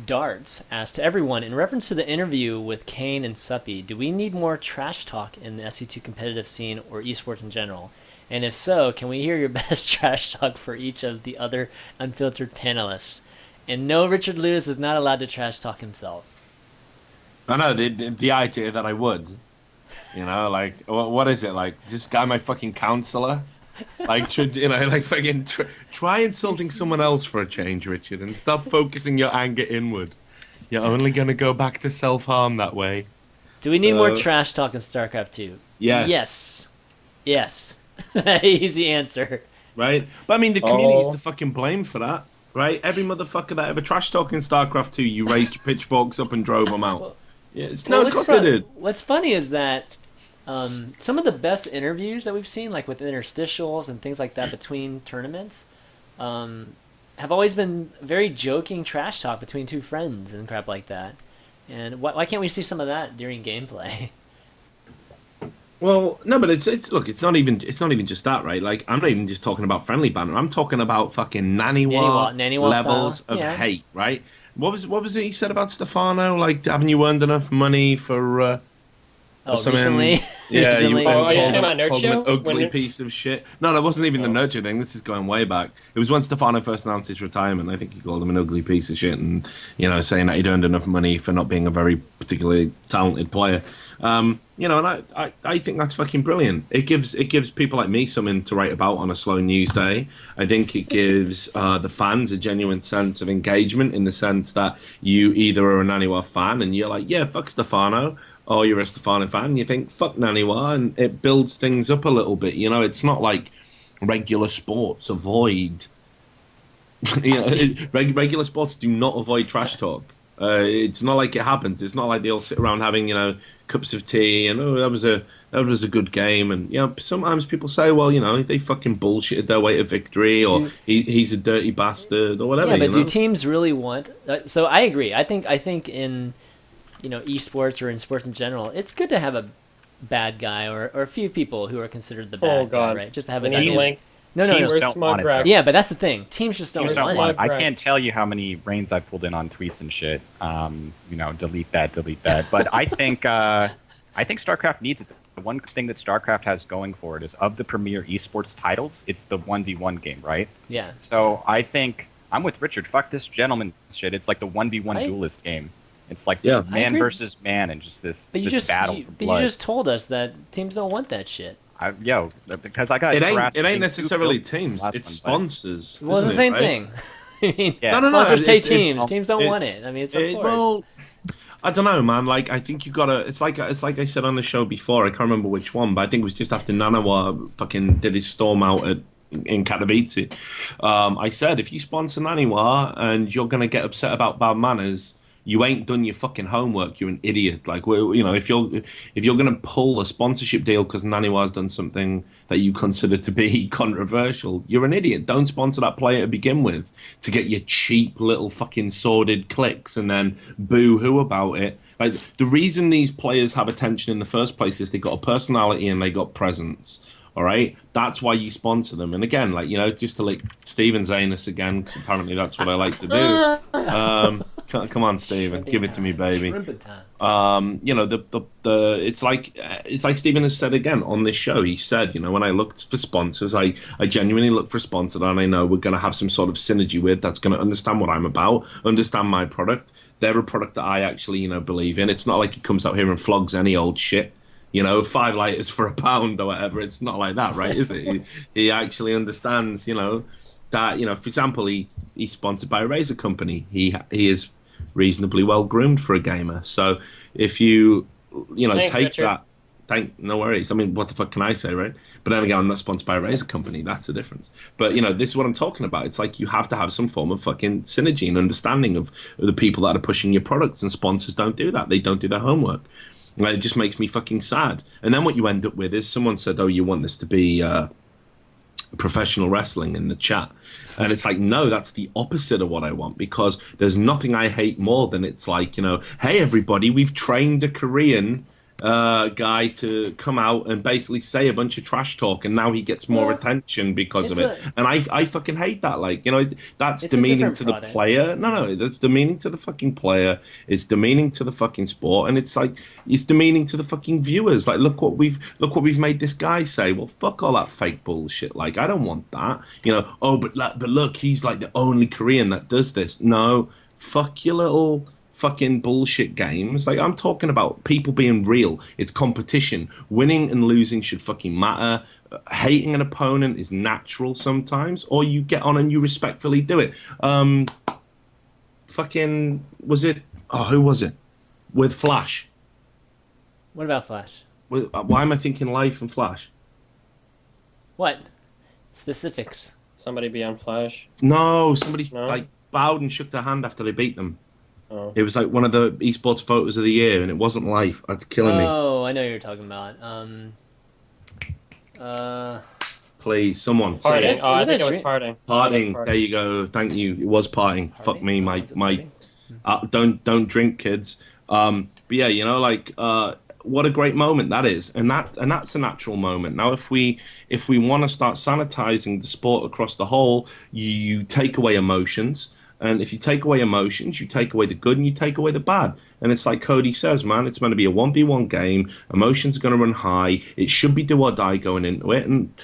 darts asked to everyone, in reference to the interview with Kane and Suppy, do we need more trash talk in the SC2 competitive scene or esports in general? And if so, can we hear your best trash talk for each of the other unfiltered panelists? And no, Richard Lewis is not allowed to trash talk himself. I know the idea that I would, you know, like what is it like? Is this guy my fucking counselor? Like, should you know, like fucking try insulting someone else for a change, Richard, and stop focusing your anger inward. You're only gonna go back to self-harm that way. Do we need more trash talk in StarCraft 2? Yes. Yes. Easy answer. Right? But I mean, the community's to fucking blame for that, right? Every motherfucker that ever trash talking StarCraft 2, you raised your pitchforks up and drove them out. No, of course they did. What's funny is that some of the best interviews that we've seen, like with interstitials and things like that between tournaments, have always been very joking trash talk between two friends and crap like that. And why can't we see some of that during gameplay? Well, no, but it's look, it's not even just that, right? Like, I'm not even just talking about friendly banner. I'm talking about fucking Naniwa levels style. of hate, right? What was it he said about Stefano? Like, haven't you earned enough money for recently? Yeah, Recently? you are you called talking about him an Nurture? ugly piece of shit. No, that wasn't even the Nurture thing. This is going way back. It was when Stefano first announced his retirement. I think he called him an ugly piece of shit, and saying that he'd earned enough money for not being a very particularly talented player. And I think that's fucking brilliant. It gives people like me something to write about on a slow news day. I think it gives the fans a genuine sense of engagement, in the sense that you either are a Naniwa fan and you're like, yeah, fuck Stefano, or you're a Stefano fan and you think, fuck Naniwa, and it builds things up a little bit. It's not like regular sports avoid. Regular sports do not avoid trash talk. It's not like it happens. It's not like they all sit around having cups of tea and that was a good game. And sometimes people say, well, they fucking bullshitted their way to victory, or he's a dirty bastard or whatever. Yeah, but do teams really want? So I agree. I think in esports or in sports in general, it's good to have a bad guy or a few people who are considered the bad guy, right? Just to have a link. No. Teams don't want it. Yeah, but that's the thing. Teams just don't Teams want it. I can't tell you how many reigns I've pulled in on tweets and shit. Delete that. But I think StarCraft needs it. The one thing that StarCraft has going for it is, of the premier esports titles, it's the 1v1 game, right? Yeah. So I think I'm with Richard. Fuck this gentleman shit. It's like the 1v1 duelist game. It's like man versus man, and just this battle for blood. But you just told us that teams don't want that shit. Because I got it ain't necessarily teams. It's sponsors. Well, it's the same thing. I mean, Yeah. sponsors pay teams. Teams don't want it. I mean, it's of course. Well, I don't know, man. Like, I think you gotta. It's like I said on the show before. I can't remember which one, but I think it was just after Nanawa fucking did his storm out in Katowice. I said, if you sponsor Naniwa and you're gonna get upset about bad manners, you ain't done your fucking homework. You're an idiot. Like, you know, if you're gonna pull a sponsorship deal because Naniwa's done something that you consider to be controversial, you're an idiot. Don't sponsor that player to begin with to get your cheap little fucking sordid clicks and then boo-hoo about it. Like, the reason these players have attention in the first place is they got a personality and they got presence. All right, that's why you sponsor them. And again, like, you know, just to like Steven's anus again, because apparently that's what I like to do. Come on, Steven, give it to me, baby. You know, it's like Steven has said again on this show. He said, you know, when I looked for sponsors, I genuinely look for a sponsor that I know we're going to have some sort of synergy with, that's going to understand what I'm about, understand my product. They're a product that I actually, you know, believe in. It's not like he comes out here and flogs any old shit. You know, 5 lighters for £1 or whatever. It's not like that, right? Is it? He actually understands, you know, that, you know, for example, he's sponsored by a razor company. He is reasonably well groomed for a gamer. So if you know, Thanks, take Richard. that, no worries. I mean, what the fuck can I say, right? But then again, I'm not sponsored by a razor company. That's the difference. But, you know, this is what I'm talking about. It's like you have to have some form of fucking synergy and understanding of the people that are pushing your products, and sponsors don't do that. They don't do their homework. Like, it just makes me fucking sad. And then what you end up with is someone said, "Oh, you want this to be professional wrestling," in the chat. And it's like, no, that's the opposite of what I want, because there's nothing I hate more than it's like, you know, hey, everybody, we've trained a Korean guy to come out and basically say a bunch of trash talk, and now he gets more attention because of it. And I fucking hate that. Like, you know, that's demeaning to the player. No, that's demeaning to the fucking player. It's demeaning to the fucking sport, and it's like, it's demeaning to the fucking viewers. Like, look what we've made this guy say. Well, fuck all that fake bullshit. Like, I don't want that. You know, oh, but look, he's like the only Korean that does this. No, fuck your little fucking bullshit games. Like, I'm talking about people being real. It's competition. Winning and losing should fucking matter. Hating an opponent is natural sometimes, or you get on and you respectfully do it. Fucking, was it, oh, who was it with Flash? What about Flash? Why am I thinking Life and Flash? What specifics? Somebody be on Flash. No, somebody No? like bowed and shook their hand after they beat them. Oh. It was like one of the esports photos of the year, and it wasn't Life. That's killing me. Oh, I know what you're talking about. Please, someone. Parting. it? Oh, I Was think it it was Dream- parting. Parting. There you go. Thank you. It was parting. Fuck me. My. Don't drink, kids. But yeah, you know, like, what a great moment that is, and that's a natural moment. Now, if we want to start sanitizing the sport across the whole, you take away emotions, and if you take away emotions, you take away the good and you take away the bad. And it's like Cody says, man, it's meant to be a 1v1 game. Emotions are going to run high. It should be do or die going into it. And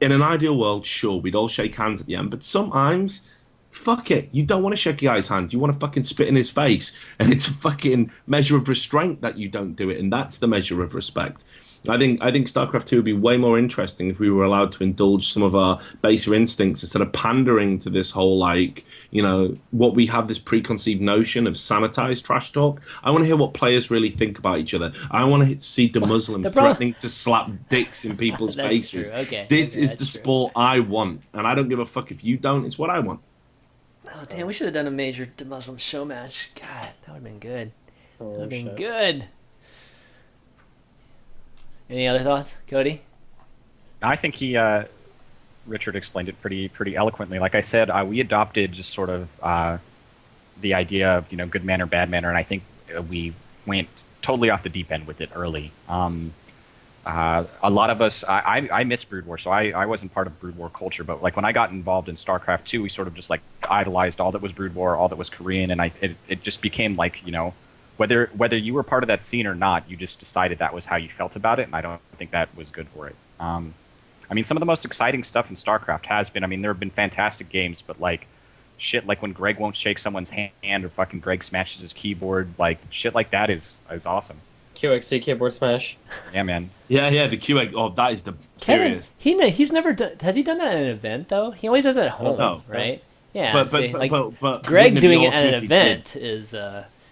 in an ideal world, sure, we'd all shake hands at the end, but sometimes, fuck it. You don't want to shake a guy's hand. You want to fucking spit in his face. And it's a fucking measure of restraint that you don't do it. And that's the measure of respect. I think StarCraft 2 would be way more interesting if we were allowed to indulge some of our baser instincts instead of pandering to this whole, like, you know, what we have this preconceived notion of sanitized trash talk. I want to hear what players really think about each other. I want to see the Muslim threatening to slap dicks in people's That's faces. true. Okay. This Okay, is that's the true. sport I want. And I don't give a fuck if you don't. It's what I want. Oh damn, we should have done a major Muslim show match. God, that would have been good. That would Oh, have been shit. good. Any other thoughts, Cody? I think Richard explained it pretty eloquently. Like I said, we adopted just sort of the idea of, you know, good manner, bad manner, and I think we went totally off the deep end with it early. A lot of us, I miss Brood War, so I wasn't part of Brood War culture, but like when I got involved in StarCraft 2, we sort of just like idolized all that was Brood War, all that was Korean, and it just became like, you know, whether you were part of that scene or not, you just decided that was how you felt about it, and I don't think that was good for it. I mean, some of the most exciting stuff in StarCraft has been, I mean, there have been fantastic games, but like shit like when Greg won't shake someone's hand or fucking Greg smashes his keyboard, like shit like that is awesome. QXC keyboard smash. Yeah, man. Yeah, the QA. Oh, that is the Kevin, serious. he's never done. Has he done that at an event though? He always does it at home, No. right? Yeah. But see, like but Greg wouldn't it be doing it awesome at an if he did? event is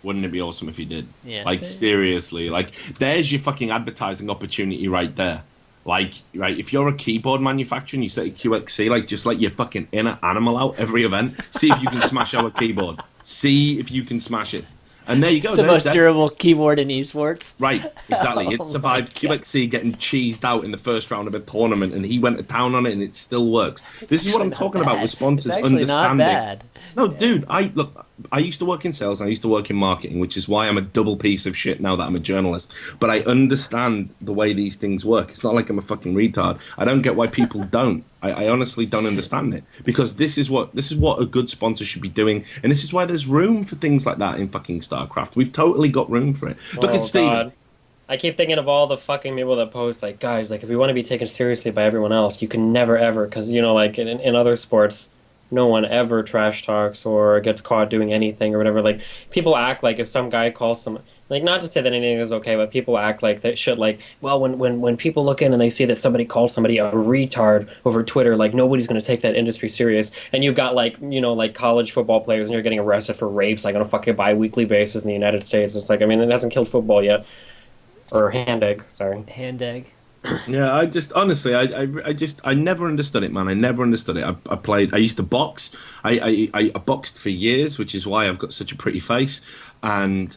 Wouldn't it be awesome if he did? Yeah, Like, seriously. Like, there's your fucking advertising opportunity right there. Like, right, if you're a keyboard manufacturer and you say QXC, like, just let your fucking inner animal out every event. See if you can smash our keyboard. See if you can smash it. And there you go. It's the most durable keyboard in esports. Right, exactly. It Oh survived my God. QXC getting cheesed out in the first round of a tournament, and he went to town on it, and it still works. This is what I'm Not talking about bad. with sponsors It's actually not understanding. bad. No, dude, I used to work in sales and I used to work in marketing, which is why I'm a double piece of shit now that I'm a journalist. But I understand the way these things work. It's not like I'm a fucking retard. I don't get why people don't. I honestly don't understand it, because this is what a good sponsor should be doing, and this is why there's room for things like that in fucking StarCraft. We've totally got room for it. Look at Steven. God. I keep thinking of all the fucking people that post, like, guys, like, if we want to be taken seriously by everyone else, you can never ever, because, you know, like, in other sports, no one ever trash talks or gets caught doing anything or whatever. Like, people act like if some guy calls some, like, not to say that anything is okay, but people act like that shit, like, well, when people look in and they see that somebody called somebody a retard over Twitter, like, nobody's going to take that industry serious. And you've got, like, you know, like, college football players and you're getting arrested for rapes, like, on a fucking bi-weekly basis in the United States. It's like, I mean, it hasn't killed football yet. Or hand egg, sorry. Hand egg. Yeah, I just honestly, I never understood it, man. I never understood it. I used to box. I boxed for years, which is why I've got such a pretty face. And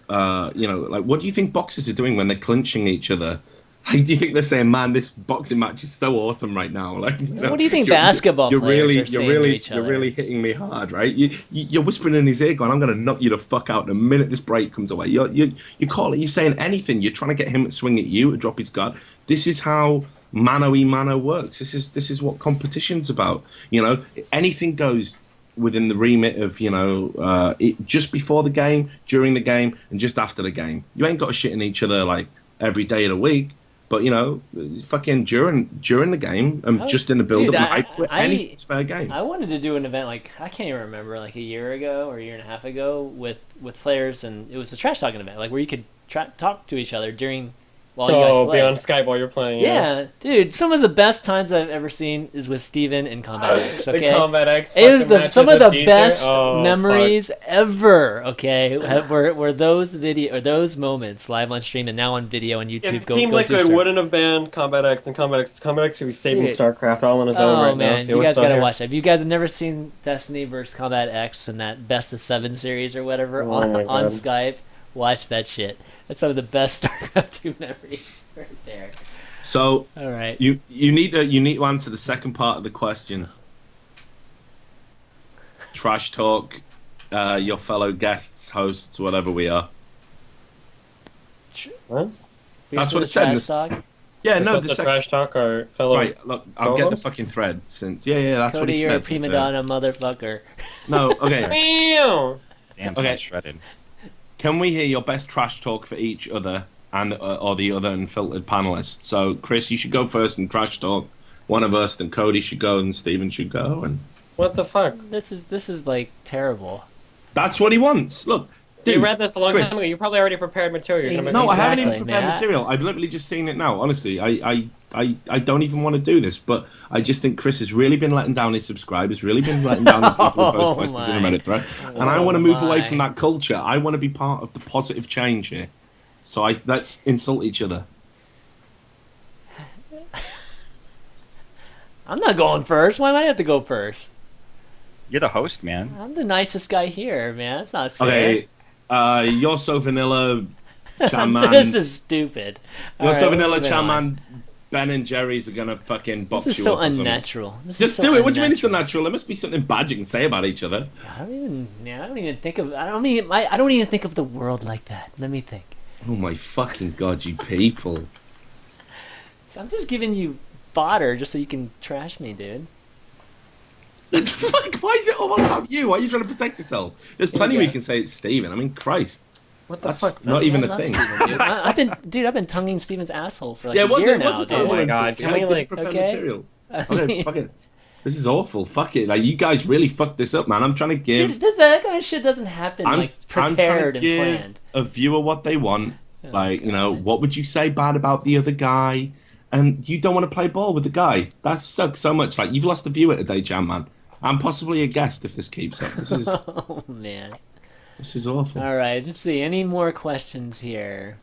you know, like, what do you think boxers are doing when they're clinching each other? Like, do you think they're saying, "Man, this boxing match is so awesome right now"? Like, you know, What do you think basketball players are saying to each you're other? really hitting me hard, right? You're whispering in his ear, going, "I'm going to knock you the fuck out the minute this break comes away." You're you're saying anything. You're trying to get him to swing at you, to drop his guard. This is how mano-y-mano works. This is what competition's about. You know, anything goes within the remit of, you know, just before the game, during the game, and just after the game. You ain't got to shit in each other like every day of the week. But, you know, fucking during the game and just in the build-up, Dude, anything's fair game. I wanted to do an event, like, I can't even remember, like a year ago or a year and a half ago with players, and it was a trash talking event, like, where you could talk to each other while you guys play. Be on Skype while you're playing. Yeah, dude, some of the best times I've ever seen is with Steven in Combat X, okay? The Combat X It was fucking some matches of the with best DJ. memories ever, okay? were those moments live on stream and now on video on YouTube. If Team Liquid wouldn't have banned Combat X and Combat X would be saving Dude. StarCraft all on its own right now. Man, you guys gotta watch that. If you guys have never seen Destiny vs Combat X and that Best of 7 series or whatever on Skype, watch that shit. That's some of the best StarCraft 2 memories right there. So, all right, you need to answer the second part of the question. Trash talk, your fellow guests, hosts, whatever we are. What? That's what it said. Yeah, no, the trash talk our fellow. Right, look, I'll get the fucking thread since. Yeah, that's Cody, what he said. you're a prima donna motherfucker. No, okay. Damn, Okay. so shredded. Can we hear your best trash talk for each other and or the other unfiltered panelists? So, Chris, you should go first and trash talk one of us, then Cody should go, and Steven should go. And what the fuck? This is like terrible. That's what he wants. Look, dude, you read this a long Chris, time ago. You probably already prepared material. You're gonna No, I haven't even Exactly, prepared Matt. material. I've literally just seen it now. Honestly, I don't even want to do this, but I just think Chris has really been letting down his subscribers, really been letting down the people who post questions in a Reddit thread, and I want to move away from that culture. I want to be part of the positive change here. So let's insult each other. I'm not going first. Why do I have to go first? You're the host, man. I'm the nicest guy here, man. That's not fair. Okay, you're so vanilla, ChanManV. This is stupid. You're so Alright, vanilla, moving on. ChanManV. Ben and Jerry's are gonna fucking box This is you so up or something. unnatural. Just do it. What do you mean it's unnatural? There must be something bad you can say about each other. I don't even think of. I don't even think of the world like that. Let me think. Oh my fucking god, you people! So I'm just giving you fodder just so you can trash me, dude. Fuck, why is it all about you? Why are you trying to protect yourself? There's plenty we can say it's Steven. I mean, Christ. What the That's fuck? not even I a love thing. Steven, dude. I've been tonguing Steven's asshole for like Yeah, a was year it? now, Was it? dude. Oh my God, insults? can I we, didn't like- prepare okay. material. I Okay, mean- fuck it. This is awful. Fuck it. Like, you guys really fucked this up, man. I'm trying to give. Dude, that kind of shit doesn't happen I'm prepared trying and to give planned. a viewer what they want. Oh, Like, you know, God. what would you say bad about the other guy? And you don't want to play ball with the guy. That sucks so much. Like, you've lost a viewer today, Jam Man. I'm possibly a guest if this keeps up. This is. Oh man. This is awful. All right, let's see. Any more questions here?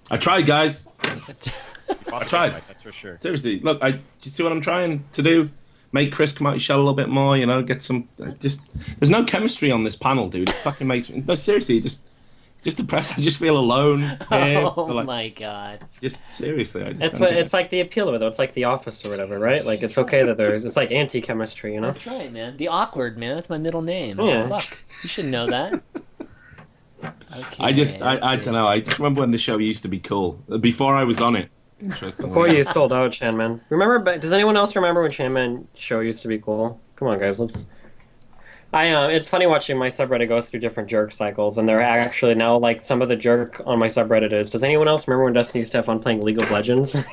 I tried, guys. I tried. That's for sure. Seriously, look, do you see what I'm trying to do? Make Chris come out his shell a little bit more, you know, get some. Just there's no chemistry on this panel, dude. It fucking makes me. No, seriously, just depressed. I just feel alone. Here. Oh Like, my god. just seriously, I just It's don't get it's like the appeal of it, though. It's like The Office or whatever, right? Like it's okay that it's like anti-chemistry, you know? That's right, man. The awkward man. That's my middle name. Yeah. Fuck. You should know that. Okay, I let's don't see. know. I just remember when the show used to be cool. Before I was on it. Interesting. Before you sold out, ChanMan. Remember? Does anyone else remember when ChanMan show used to be cool? Come on, guys. Let's. It's funny watching my subreddit go through different jerk cycles, and they're actually now like some of the jerk on my subreddit is. Does anyone else remember when Destiny used to have fun playing League of Legends? And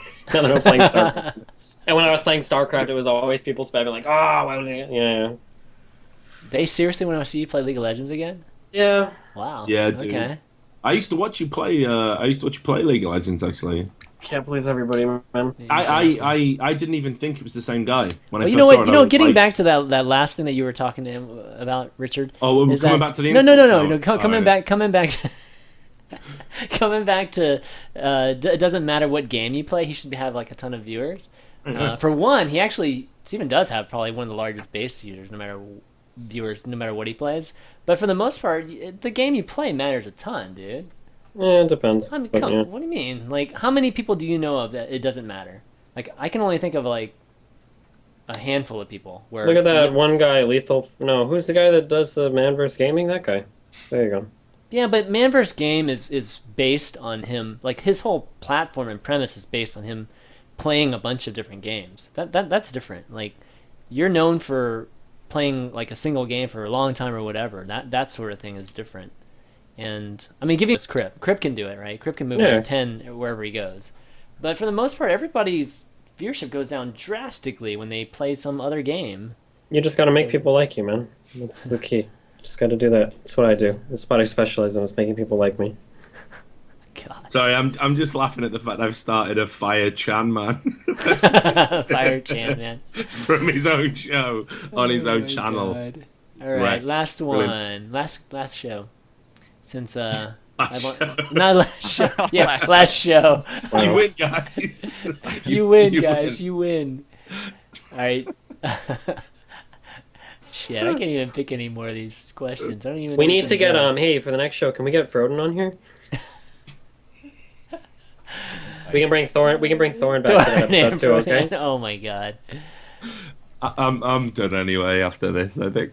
then I'm playing StarCraft. And when I was playing StarCraft, it was always people spamming like, "Oh, why was it?" Yeah. They seriously want to see you play League of Legends again? Yeah. Wow. Yeah, dude. Okay. I used to watch you play. I used to watch you play League of Legends. Actually, Can't please everybody, man. I didn't even think it was the same guy when I Well, first you know saw what? it. You I know, was getting like, back to that last thing that you were talking to him about, Richard. Oh, we're is coming that- back to the no, insults no. now. Coming Alright. back, coming back to. It doesn't matter what game you play. He should have like a ton of viewers. For one, Steven does have probably one of the largest base users, no matter what he plays. But for the most part, the game you play matters a ton, dude. Yeah, it depends. I mean, but, yeah. what do you mean? Like, how many people do you know of that it doesn't matter? Like, I can only think of like a handful of people. Where Look at that one guy, Lethal. No, who's the guy that does the Man vs. Gaming? That guy. There you go. Yeah, but Man vs. Game is based on him. Like, his whole platform and premise is based on him playing a bunch of different games. That's different. Like, you're known for playing like a single game for a long time or whatever. That sort of thing is different. And I mean, give you this Crip. Crip can do it, right? Crip can move Yeah. like 10 wherever he goes. But for the most part, everybody's viewership goes down drastically when they play some other game. You just gotta make people like you, man. That's the key. Just gotta do that. That's what I do. That's what I specialize in, is making people like me. God. Sorry, I'm just laughing at the fact I've started a Fire Chan man Fire Chan, man. from his own show on his Oh own my channel. God. All right, Right. last Brilliant. one. Last show. Since Last show. not last show. Yeah, last show. You win, guys. You win, guys. You win. All right. Shit, I can't even pick any more of these questions. I don't even. We know need which to one's get what. hey, for the next show, can we get Froden on here? We can bring Thorin back to that episode too, okay? Oh my god, I'm done anyway after this, I think.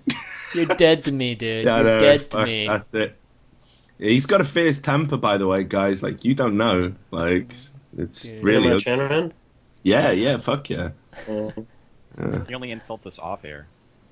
you're dead to me, dude. Yeah, I You're know, dead to fuck, me. that's it. Yeah, he's got a fierce temper, by the way, guys. Like, you don't know. Like, it's Dude. really... Much Shanahan? Yeah, fuck yeah. Yeah. You only insult us off air.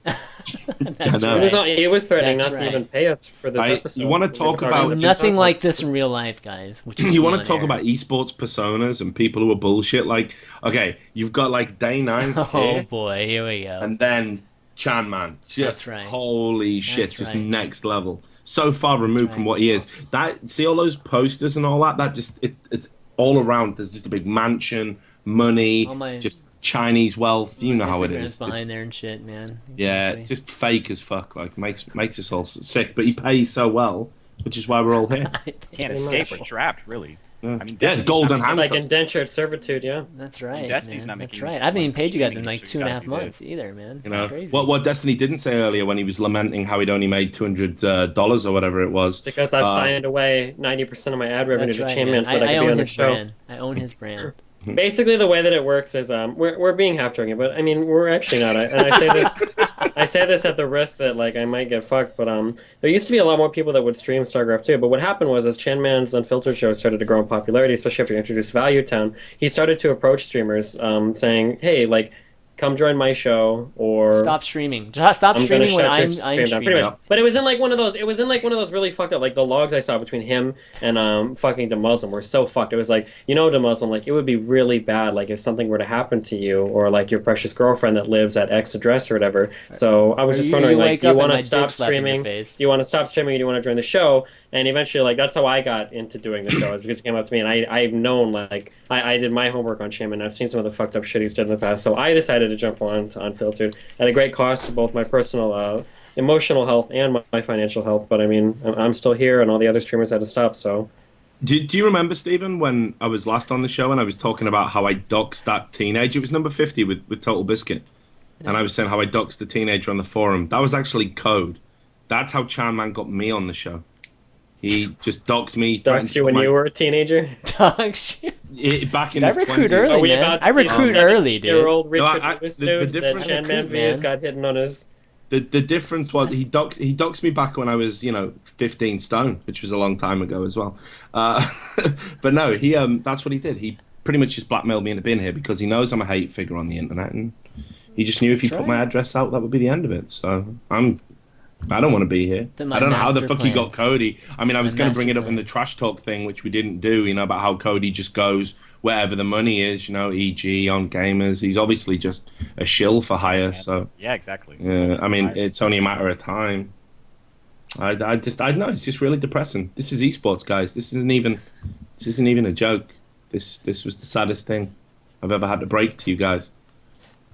That's know. He was, right. he was threatening That's not right. to even pay us for this I- episode. you wanna We talk were about- talking Nothing Just- like this in real life, guys. What you You see want on to talk air. about esports personas and people who are bullshit? Like, okay, you've got like Day 9 Oh here, boy, here we go. and then Chan Man. Just That's right. holy shit, That's just right. next level. So far removed right. from what he is. That see all those posters and all that. That just it's all around. There's just a big mansion, money, All my- just Chinese wealth. You know how it Instagram's is. behind Just- there and shit, man. yeah, Exactly. just fake as fuck. Like makes us all sick. But he pays so well, which is why we're all here. Can't Pretty escape. much. We're trapped, really. Yeah, I mean, yeah, Destiny's golden not- Like handcuffs. indentured servitude, yeah. That's right, Destiny's man. not That's making right. I haven't even paid you guys in streaming, like so you 2.5 gotta do months this. either, man. You That's know crazy. what Destiny didn't say earlier when he was lamenting how he'd only made $200 or whatever it was. Because I've signed away 90% of my ad revenue That's to right, man. ChanMan so that I I can be own on the his show. brand. I own his brand. Basically, the way that it works is we're being half joking, but I mean we're actually not. And I say this at the risk that like I might get fucked. But there used to be a lot more people that would stream StarCraft too. But what happened was as ChanMan's Unfiltered show started to grow in popularity, especially after he introduced Value Town, he started to approach streamers saying, "Hey, like, come join my show," or Stop streaming. Stop I'm streaming gonna when shut your I'm stream down. streaming. Pretty much. But it was in like one of those. It was in like one of those really fucked up. Like the logs I saw between him and fucking DeMuslim were so fucked. It was like, you know, DeMuslim, like it would be really bad. Like if something were to happen to you, or like your precious girlfriend that lives at X address or whatever. So I was Or just you wondering, like, wake do you up want and to my stop dick's slapped in your streaming? face. Do you want to stop streaming? Or do you want to join the show? And eventually, like that's how I got into doing the show. Is because he came up to me and I've known like I did my homework on Shim and I've seen some of the fucked up shit he's done in the past. So I decided to jump on to Unfiltered at a great cost to both my personal emotional health and my financial health. But I mean, I'm still here, and all the other streamers had to stop. So Do you remember, Stephen, when I was last on the show and I was talking about how I doxed that teenager? It was number 50 with Total Biscuit. And I was saying how I doxed the teenager on the forum. That was actually code. That's how ChanManV got me on the show. He just doxed me. doxed you when you were a teenager. Dogs. Back in I the recruit 20s. early, Are we man. about to I see recruit the early, dude. Year-old Richard No, Lewis the dudes that difference- ChanManV man. got hidden on his. The difference was he doxed me back when I was 15 stone, which was a long time ago as well. But no, he that's what he did. He pretty much just blackmailed me into being here because he knows I'm a hate figure on the internet, and he just knew if he That's put my right. address out, that would be the end of it. So I don't want to be here. Then my I don't know how the master fuck he got plans. Cody. I mean, I was My going to bring it master up in the plans. trash talk thing, which we didn't do, about how Cody just goes wherever the money is, e.g. on gamers. He's obviously just a shill for hire, so Yeah, exactly. yeah, I mean, it's only a matter of time. I know it's just really depressing. This is esports, guys. This isn't even a joke. This was the saddest thing I've ever had to break to you guys.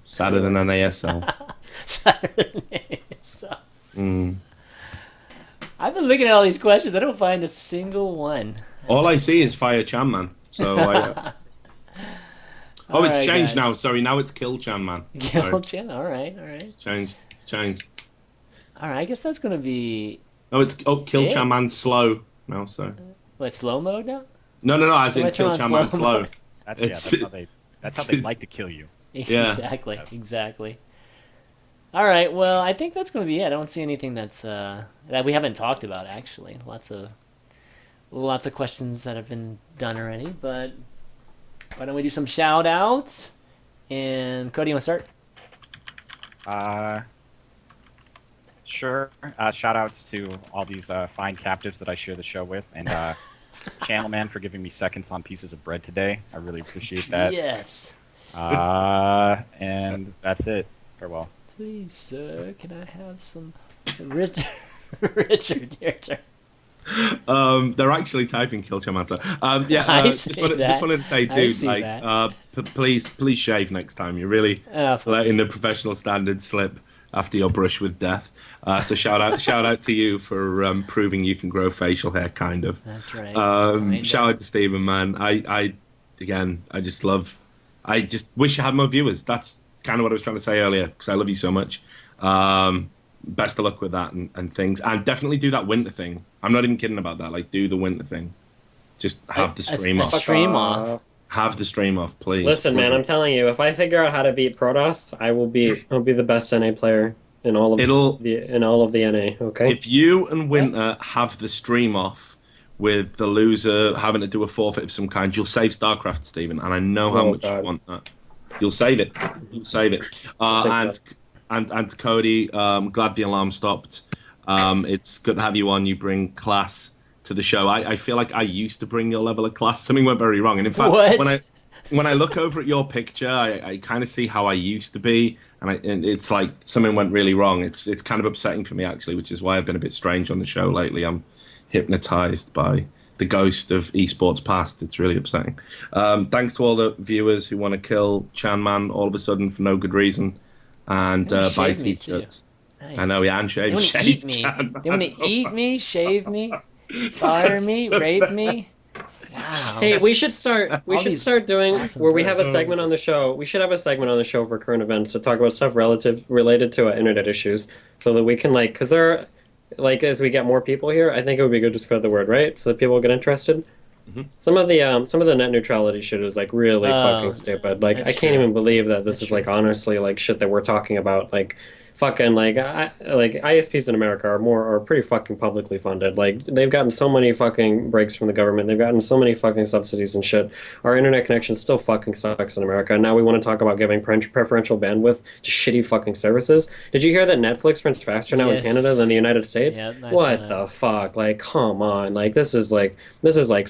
Sadder than NASL. Saturday. So, Mm. I've been looking at all these questions. I don't find a single one. All I see is fire ChanManV. So oh, it's Alright, changed guys. now. Sorry, now it's kill ChanManV. Kill Sorry. Chan. All right. It's changed. It's changed. All right. I guess that's gonna be Oh, it's kill Yeah. ChanManV slow now. So what, slow mode now. no. As So in I turn kill on ChanManV slow slow. mode. That's how they like to kill you. Yeah. Exactly. Exactly. All right. Well, I think that's gonna be it. I don't see anything that's that we haven't talked about actually. Lots of questions that have been done already, but why don't we do some shout outs? And Cody, you want to start? Sure. Shout outs to all these fine captives that I share the show with, and ChanManV for giving me seconds on pieces of bread today. I really appreciate that. Yes. And that's it. Farewell. Please, sir, can I have some Richard? Richard, your turn. They're actually typing kill ChanManV. So, I see just that. wanted to say, I dude, see like, that. please shave next time. You're really Oh, letting the professional standards slip after your brush with death. So shout out to you for proving you can grow facial hair, kind of. that's right. Shout out to Stephen, man. I just wish I had more viewers. That's kind of what I was trying to say earlier, because I love you so much. Best of luck with that and things. And definitely do that winter thing. I'm not even kidding about that. Like, do the winter thing. Just have the stream a off. stream off. Have the stream off, please. Listen, man, I'm telling you, if I figure out how to beat Protoss, I'll be the best NA player in all of the NA. Okay. If you and Winter have the stream off with the loser having to do a forfeit of some kind, you'll save StarCraft, Stephen, and I know how much you want that. You'll save it. You'll save it. And Cody, glad the alarm stopped. It's good to have you on. You bring class to the show. I feel like I used to bring your level of class. Something went very wrong. And in fact, What? when I look over at your picture, I kind of see how I used to be, and it's like something went really wrong. It's kind of upsetting for me, actually, which is why I've been a bit strange on the show lately. I'm hypnotized by the ghost of esports past. It's really upsetting. Thanks to all the viewers who want to kill ChanManV all of a sudden for no good reason, and They buy shaved me, too. t-shirts. Nice. I know, yeah, and They want to shave eat me. ChanManV. They want to eat me, shave me, fire me, rape me. Wow. Hey, we should start. We All should these start doing awesome where we have a perks. segment on the show. We should have a segment on the show for current events to talk about stuff related to internet issues, so that we can because there are, as we get more people here, I think it would be good to spread the word, right? So that people get interested. Mhm. Some of the net neutrality shit is really fucking stupid. I that's can't true. even believe that this That's is honestly shit that we're talking about. Fucking ISPs in America are pretty fucking publicly funded. They've gotten so many fucking breaks from the government. They've gotten so many fucking subsidies and shit. Our internet connection still fucking sucks in America. And now we want to talk about giving preferential bandwidth to shitty fucking services. Did you hear that Netflix runs faster now in Yes. Canada than the United States? Yep, I saw What that. the fuck? Come on. This is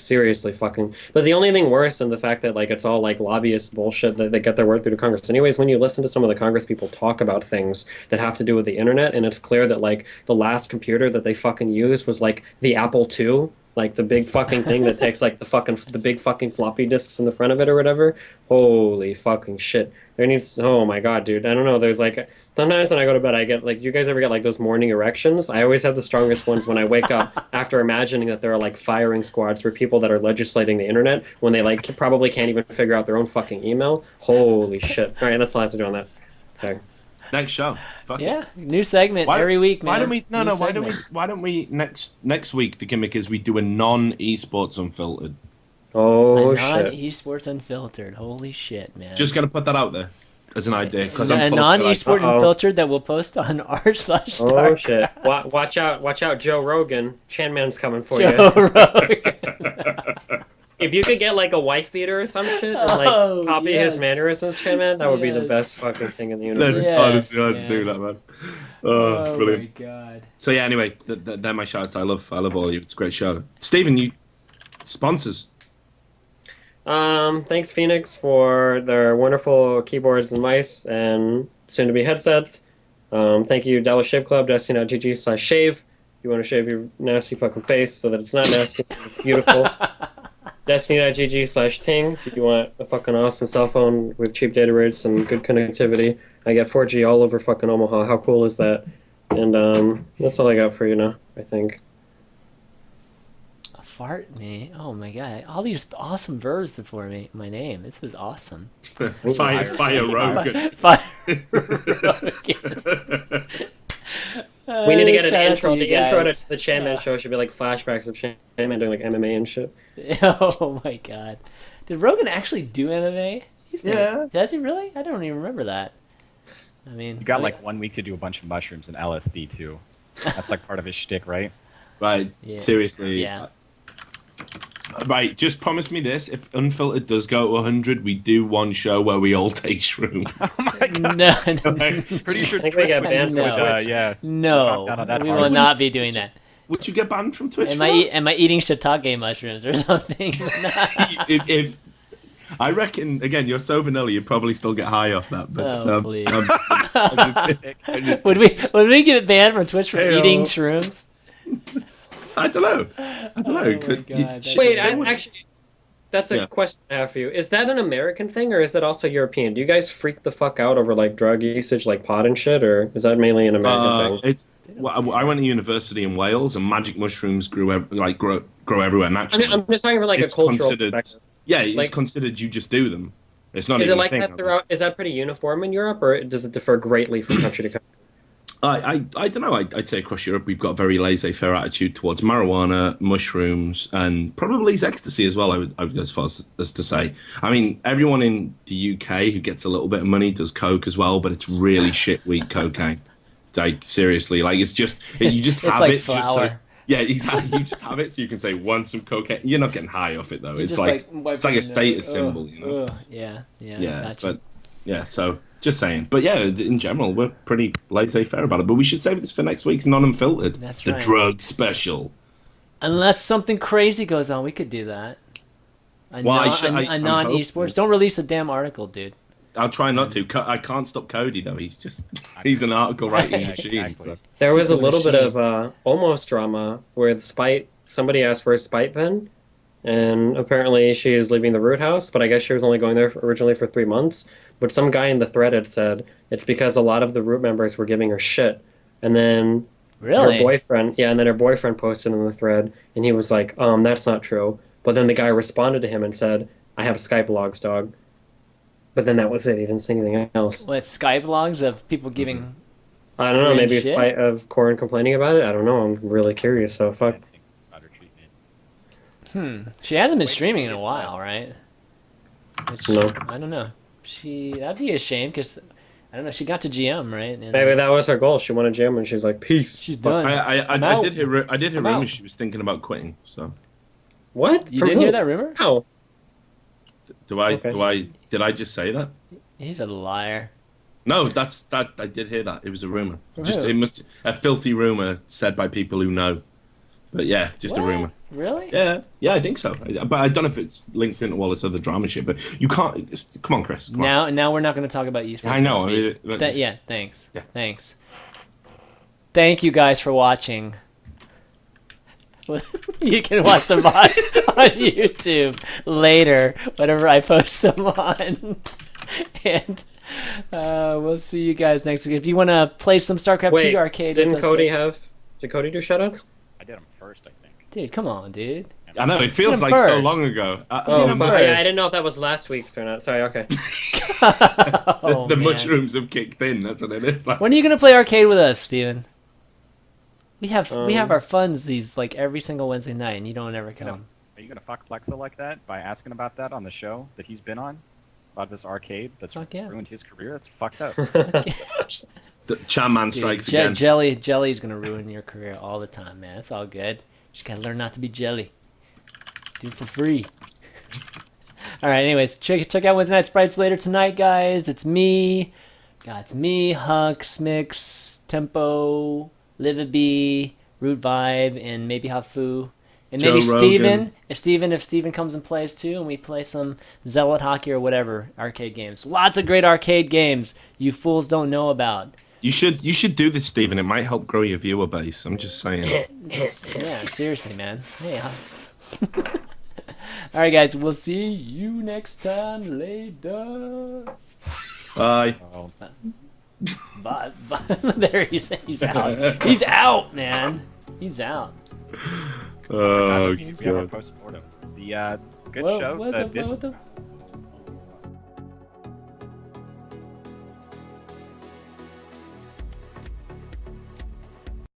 seriously fucking. But the only thing worse than the fact that it's all lobbyist bullshit that they get their word through to Congress. Anyways, when you listen to some of the Congress people talk about things that that have to do with the internet, and it's clear that like the last computer that they fucking used was like the Apple II, like the big fucking thing that takes like the big fucking floppy disks in the front of it or whatever. Holy fucking shit. There needs, oh my god, dude. I don't know. There's like sometimes when I go to bed, I get like, you guys ever get like those morning erections? I always have the strongest ones when I wake up after imagining that there are like firing squads for people that are legislating the internet when they like probably can't even figure out their own fucking email. Holy shit. All right, that's all I have to do on that. Sorry. Next show. Fuck Yeah, it. new segment every week, man. Why don't we? No, New no. Why don't we? segment. Why don't we next week? The gimmick is we do a non-esports unfiltered. Oh A shit. non-esports unfiltered. Holy shit, man. Just gonna put that out there as an idea because a I'm full non-esport Uh-oh. unfiltered that we'll post on r/. Oh shit. Watch out, Joe Rogan. ChanMan's coming for you. Joe Rogan. If you could get like a wife beater or some shit and like Oh, copy yes. his mannerisms, ChanMan, that would be the Yes. best fucking thing in the That's universe. Yes, honestly hard to do man. that, man. Oh Brilliant. my god. So yeah. Anyway, they're my shouts. I love all of you. It's a great show. Stephen, you sponsors. Thanks Phoenix for their wonderful keyboards and mice and soon to be headsets. Thank you Dallas Shave Club, destiny.gg/shave. If you want to shave your nasty fucking face so that it's not nasty, it's beautiful. Destiny.gg/ting if you want a fucking awesome cell phone with cheap data rates and good connectivity. I get 4G all over fucking Omaha. How cool is that? And that's all I got for you now, I think. A fart me. Oh my god. All these awesome verbs before me. My name. This is awesome. Fire Rogan. Fire Rogan. We need to get an Shout out intro. you The intro guys. to the ChanMan show should be like flashbacks of ChanMan doing like MMA and shit. Oh my god. Did Rogan actually do MMA? Yeah. Does he really? I don't even remember that. I mean, You got like 1 week to do a bunch of mushrooms and LSD too. That's like part of his shtick, right? Right. Yeah. Seriously. Yeah. Right. Just promise me this: if Unfiltered does go to 100, we do one show where we all take shrooms. No, Pretty sure I think we got banned from No. Twitch. yeah. no, Down on that we hard. will not be doing that. Would you get banned from Twitch? Am for I that? am I eating shiitake mushrooms or something? if I reckon again, you're so vanilla, you'd probably still get high off that. But Oh, please. I'm just- would we get banned from Twitch for Hey-o. eating shrooms? I don't know. I don't know. Oh my Could God, you- that's- Wait, they would- actually, that's a Yeah. question I have for you. Is that an American thing or is that also European? Do you guys freak the fuck out over like drug usage, like pot and shit, or is that mainly an American thing? It's. Well, I went to university in Wales, and magic mushrooms grow everywhere naturally. I'm just talking about like It's a cultural considered- perspective. Yeah, it's like- considered you just do them. It's not Is even it like a thing. that throughout? Is that pretty uniform in Europe, or does it differ greatly from country to country? I don't know. I'd say across Europe we've got a very laissez-faire attitude towards marijuana, mushrooms, and probably ecstasy as well. I would go as far as to say. I mean, everyone in the UK who gets a little bit of money does coke as well, but it's really shit weed cocaine. Like seriously, like it's just you just It's have like it. Just so, flour. yeah, exactly. You just have it so you can say want some cocaine. You're not getting high off it though. It's Just like wiping it's like a your status nose. symbol, you know. Ugh. Yeah. Yeah, Gotcha. but yeah, so just saying. But yeah, in general, we're pretty laissez-faire about it. But we should save this for next week's non-unfiltered. That's the right. drug special. Unless something crazy goes on, we could do that. A Well, non, I'm non-esports. hoping. Don't release a damn article, dude. I'll try not to. I can't stop Cody though. He's an article writing machine. Exactly. So. There was a It's a little bit machine. of almost drama where somebody asked for a spite pen, and apparently she is leaving the root house, but I guess she was only going there originally for 3 months. But some guy in the thread had said it's because a lot of the root members were giving her shit, and then Really? her boyfriend posted in the thread, and he was like, that's not true. But then the guy responded to him and said, I have Skype logs, dog. But then that was it. He didn't say anything else. What, Skype logs of people giving... I don't know. Cringe Maybe a shit? spite of Corin complaining about it. I don't know. I'm really curious. So fuck. About her treatment. She hasn't been streaming in a while, right? Which, No. I don't know. That'd be a shame, because, I don't know, she got to GM, right? And Maybe that was her goal. She wanted gym, and she's like, peace. She's done. I out. did hear I'm rumors out. she was thinking about quitting. So What? You From didn't who? hear that rumor? How? did I just say that? He's a liar. No, I did hear that. It was a rumor. From Just who? it must a filthy rumor said by people who know. But yeah, just a What? rumor. Really? Yeah, I think so. But I don't know if it's linked into all this other drama shit. But you can't. Come on, Chris. Come on. Now we're not going to talk about esports. I know. this week. I mean, just- Yeah, thanks. Yeah. Thanks. Thank you guys for watching. You can watch the VODs on YouTube later, whenever I post them on. And we'll see you guys next week. If you want to play some StarCraft Wait, 2 arcade, didn't with us Cody later- have? Did Cody do shoutouts? I did them first, I think. Dude, come on, dude. I know it feels Him like so first. long ago. Oh, him fuck, first. yeah, I didn't know if that was last week's or not. Sorry. Okay. Oh, the man. mushrooms have kicked in. That's what it is. Like. When are you gonna play arcade with us, Steven? We have Um, our funsies like every single Wednesday night, and you don't ever come. Are you gonna fuck Flexa like that by asking about that on the show that he's been on? About this arcade that's Fuck yeah. ruined his career? That's fucked up. The ChanManV strikes again. Jelly's gonna ruin your career all the time, man. It's all good. Just gotta learn not to be jelly. Do it for free. All right. Anyways, check out Wednesday Night Sprites later tonight, guys. It's me. It's me, Hunk, Smix, Tempo, Livabee, Root Vibe, and maybe Hafu. And maybe Joe Rogan. Steven. If Steven comes and plays too, and we play some Zealot Hockey or whatever arcade games. Lots of great arcade games you fools don't know about. You should do this, Stephen. It might help grow your viewer base. I'm just saying. Yeah, seriously, man. Hey, all right, guys. We'll see you next time. Later. Bye. Oh, Bye. There he's out. He's out, man. He's out. Oh we have our god. post-mortem. The good Whoa, show. what the the?